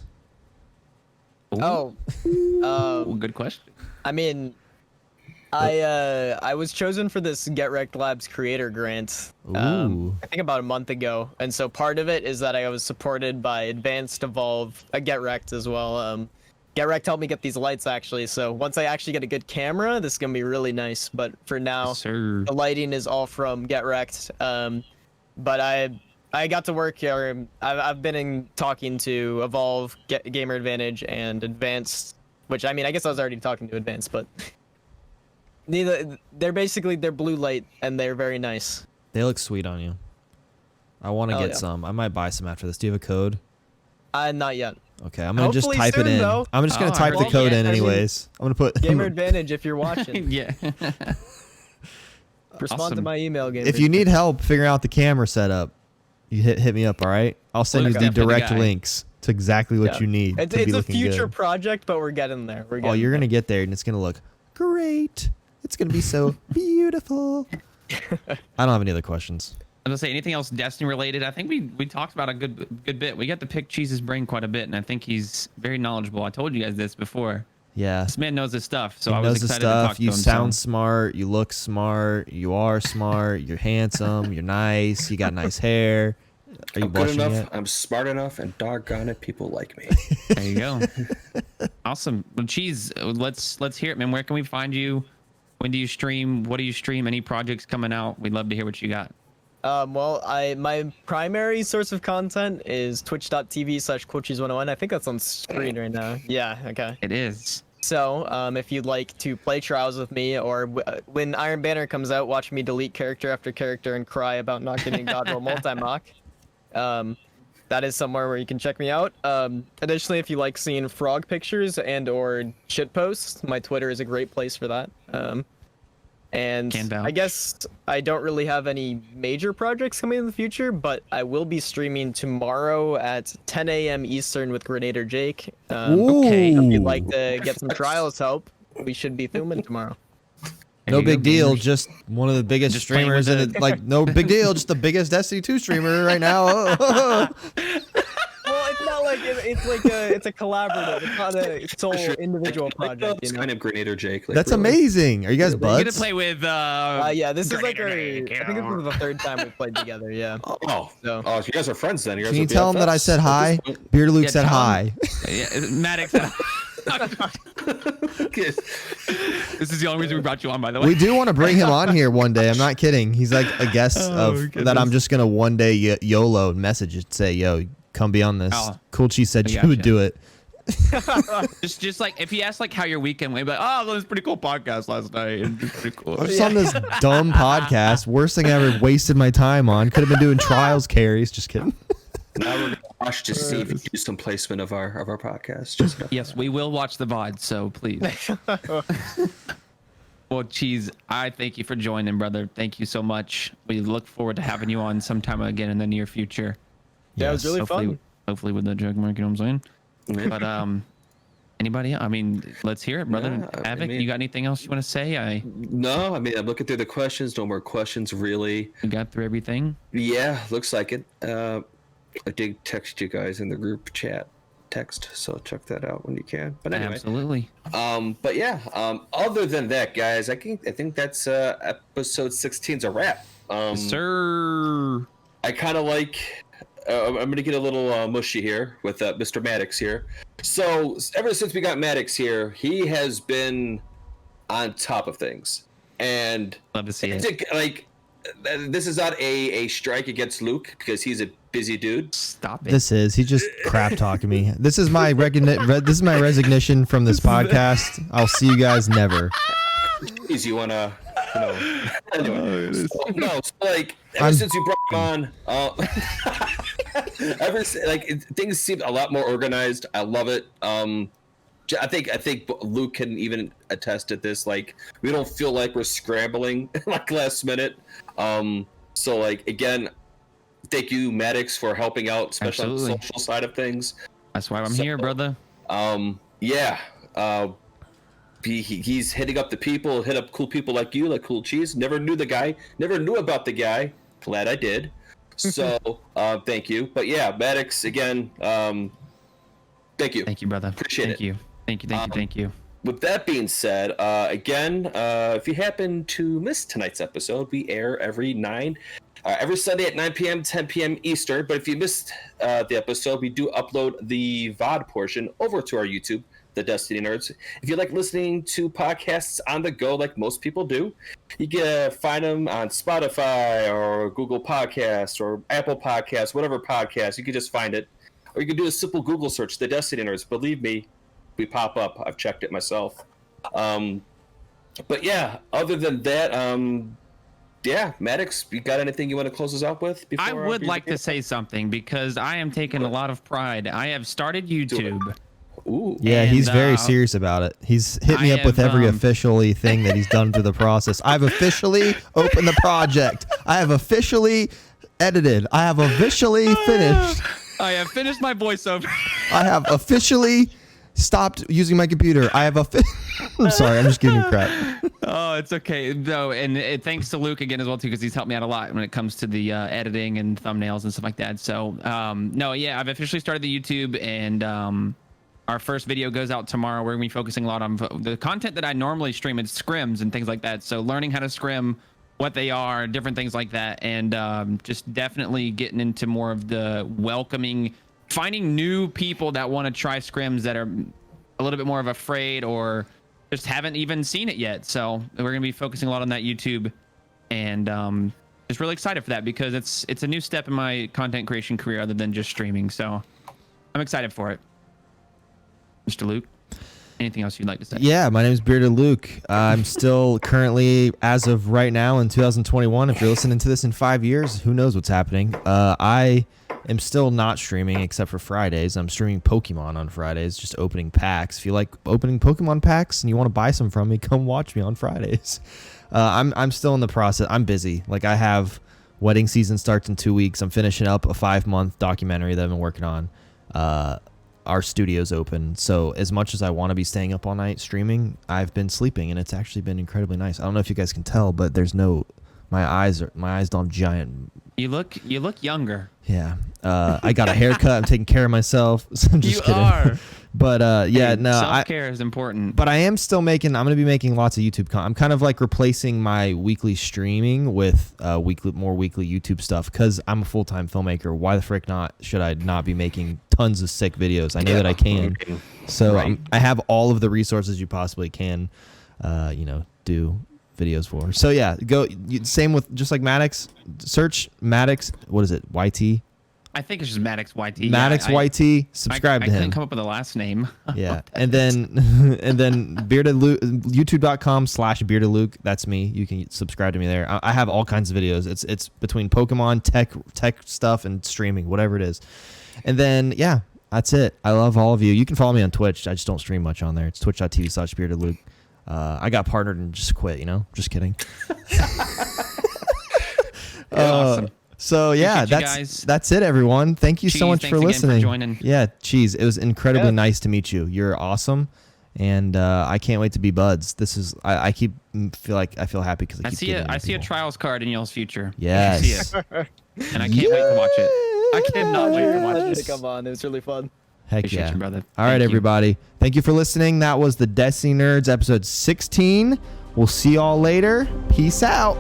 Oh. Ooh, good question. I mean, I was chosen for this Get Wrecked Labs creator grant. Ooh. I think about a month ago, and so part of it is that I was supported by Advanced Evolve, Get Wrecked as well. Get Wrecked helped me get these lights actually, so once I actually get a good camera, this is gonna be really nice. But for now, Sir. the lighting is all from Get Wrecked. But I got to work here. I've been talking to Evolve, Gamer Advantage, and Advanced, which I mean, I guess I was already talking to Advanced, but they're blue light and they're very nice. They look sweet on you. I want to Oh, get yeah. some. I might buy some after this. Do you have a code? Not yet. Okay, I'm gonna just Hopefully type it soon, in. though. I'm just gonna Oh, I type heard the that. code in I mean, anyways. I'm gonna put. Gamer Advantage, if you're watching, Yeah. respond to Awesome. my email. Gamer. If you need help figuring out the camera setup, you hit me up. All right, I'll send Luke's you the definitely the direct guy. links to exactly what Yeah. you need. It's to be a looking future good. project, but we're getting there. Oh, you're gonna get there, and it's gonna look great. It's gonna be so beautiful. I don't have any other questions. I was gonna say anything else Destiny related. I think we talked about a good bit. We got to pick Cheese's brain quite a bit, and I think he's very knowledgeable. I told you guys this before. Yeah. This man knows his stuff, so He I was knows the excited to talk stuff. to You him. sound so. smart. You look smart. You are smart. You're handsome. You're nice. You got nice hair. Are you I'm good blushing enough. yet? I'm smart enough, and doggone it, people like me. There you go. Awesome. Well, Cheese, let's hear it, man. Where can we find you? When do you stream? What do you stream? Any projects coming out? We'd love to hear what you got. Well, my primary source of content is twitch.tv/CoolCheese101. I think that's on screen right now. Yeah, okay. It is. So, if you'd like to play Trials with me, or when Iron Banner comes out, watch me delete character after character and cry about not getting God Roll multi-mock, that is somewhere where you can check me out. Additionally, if you like seeing frog pictures and or shit posts, my Twitter is a great place for that. And Can vouch. I guess I don't really have any major projects coming in the future, but I will be streaming tomorrow at 10 a.m. Eastern with Grenader Jake. Okay. If you'd like to get some Trials help, we should be filming tomorrow. No you big go, deal. gamers. Just one of the biggest Just playing streamers, with and the- like no big deal. Just the biggest Destiny 2 streamer right now. Well, it's not like it's a collaborative. It's not a sole individual project. It's You know. kind of Grenader Jake. Like, That's really. amazing. Are you guys You're gonna buds? play with Yeah, this is like Greater our. Jake, I think this is the third time we've played together. Yeah. Oh, So- oh, you guys are friends then. Can you tell him that I said hi? BFFs? Beard Luke Yeah, said tell hi. Yeah, Maddox. This is the only reason we brought you on, by the way. We do want to bring him on here one day. I'm not kidding. He's like a guest Oh, of goodness. that. I'm just gonna one day YOLO message it, say, "Yo, come be on this." Oh, Cool Cheese said I you would gotcha. do it. just like if he asked like how your weekend went, but oh, that was a pretty cool podcast last night. It was pretty cool. I'm just on this dumb podcast. Worst thing I ever wasted my time on. Could have been doing trials carries. Just kidding. Now we're gonna watch to see if we do some placement of our podcast. Just Yes, we will watch the VOD, so please. Well, Cheese, I thank you for joining, brother. Thank you so much. We look forward to having you on sometime again in the near future. Yeah, it was really hopefully, fun. hopefully with the drug market, you know what I'm saying? But anybody else? I mean, let's hear it, brother. Yeah, I Havoc, mean- you got anything else you want to say? No, I mean I'm looking through the questions. No more questions, really. We got through everything. Yeah, looks like it. I did text you guys in the group chat text, so check that out when you can. But anyway, Absolutely. but yeah, other than that, guys, I think that's episode 16's a wrap. Sir. I kind of like. I'm gonna get a little mushy here with Mr. Maddox here. So ever since we got Maddox here, he has been on top of things, and Love to see it's it. like this is not a strike against Luke because he's a busy dude. Stop it. He's just crap talking me. This is my this is my resignation from this podcast. I'll see you guys never. Jeez, you wanna, you know? Anyway, so like ever I'm- since you brought him on, things seem a lot more organized. I love it. I think Luke can even attest at this. Like we don't feel like we're scrambling like last minute. So like again, thank you Maddox for helping out, especially on Absolutely. the social side of things. That's why I'm So- here, brother. Yeah. He's hitting up the people, hit up cool people like you, like Cool Cheese. Never knew the guy, never knew about the guy. Glad I did. So thank you. But yeah, Maddox again. Thank you. Thank you, brother. Appreciate Thank it. you. Thank you. Thank you. With that being said, again, if you happen to miss tonight's episode, we air every Sunday at 9 p.m., 10 p.m. Eastern. But if you missed the episode, we do upload the VOD portion over to our YouTube, The Destiny Nerds. If you like listening to podcasts on the go, like most people do, you can find them on Spotify or Google Podcasts or Apple Podcasts, whatever podcast. You can just find it. Or you can do a simple Google search, The Destiny Nerds. Believe me, we pop up. I've checked it myself. But yeah, other than that, yeah, Maddox, you got anything you want to close us out with? I would like to say something because I am taking a lot of pride. I have started YouTube. Ooh. Yeah, And, he's very serious about it. He's hit me I up with have, every officially thing that he's done through the process. I've officially opened the project. I have officially edited. I have officially finished. I have finished my voiceover. I have officially stopped using my computer. I have I'm sorry, I'm just giving you crap. Oh, it's okay though, and thanks to Luke again as well too, because he's helped me out a lot when it comes to the editing and thumbnails and stuff like that. So, no, yeah, I've officially started the YouTube, and our first video goes out tomorrow. We're gonna be focusing a lot on the content that I normally stream. It's scrims and things like that. So, learning how to scrim, what they are, different things like that, and just definitely getting into more of the welcoming, finding new people that want to try scrims that are a little bit more of afraid or just haven't even seen it yet. So we're going to be focusing a lot on that YouTube, and just really excited for that because it's a new step in my content creation career other than just streaming. So I'm excited for it. Mr. Luke, anything else you'd like to say? Yeah, my name is Bearded Luke. I'm still currently, as of right now in 2021, if you're listening to this in 5 years, who knows what's happening. I am still not streaming except for Fridays. I'm streaming Pokemon on Fridays, just opening packs. If you like opening Pokemon packs and you want to buy some from me, come watch me on Fridays. I'm still in the process. I'm busy. Like I have wedding season starts in 2 weeks. I'm finishing up a 5-month documentary that I've been working on. our studio's open. So as much as I want to be staying up all night streaming, I've been sleeping, and it's actually been incredibly nice. I don't know if you guys can tell, but there's no, my eyes don't have giant. You look younger. Yeah. I got a haircut. I'm taking care of myself. So I'm just kidding. Are. But yeah, no, self-care is important. But I am still I'm going to be making lots of YouTube content. I'm kind of like replacing my weekly streaming with more weekly YouTube stuff because I'm a full-time filmmaker. Why the frick should I not be making tons of sick videos? I know that I can. So Right. I have all of the resources you possibly can, do videos for. So yeah, same with just like Maddox. Search Maddox. What is it? YT. I think it's just Maddox YT. Maddox YT. Subscribe to I him. couldn't come up with a last name. Yeah, and then Bearded Luke, YouTube.com/BeardedLuke. That's me. You can subscribe to me there. I have all kinds of videos. It's between Pokemon, tech stuff, and streaming, whatever it is. And then yeah, that's it. I love all of you. You can follow me on Twitch. I just don't stream much on there. It's twitch.tv/BeardedLuke. I got partnered and just quit. Just kidding. Awesome. So yeah, Appreciate you that's it, everyone. Thank you so Cheese, much thanks for again for listening. joining. Yeah, Cheese, it was incredibly nice to meet you. You're awesome, and I can't wait to be buds. This is I feel happy because I see a trials card in y'all's future. Yes. I see it. And I can't wait to watch it. I cannot wait to watch Wanted it. to come on. It was really fun. Heck Appreciate yeah, you, brother. All right, Thank you. everybody. Thank you for listening. That was the Destiny Nerds episode 16. We'll see y'all later. Peace out.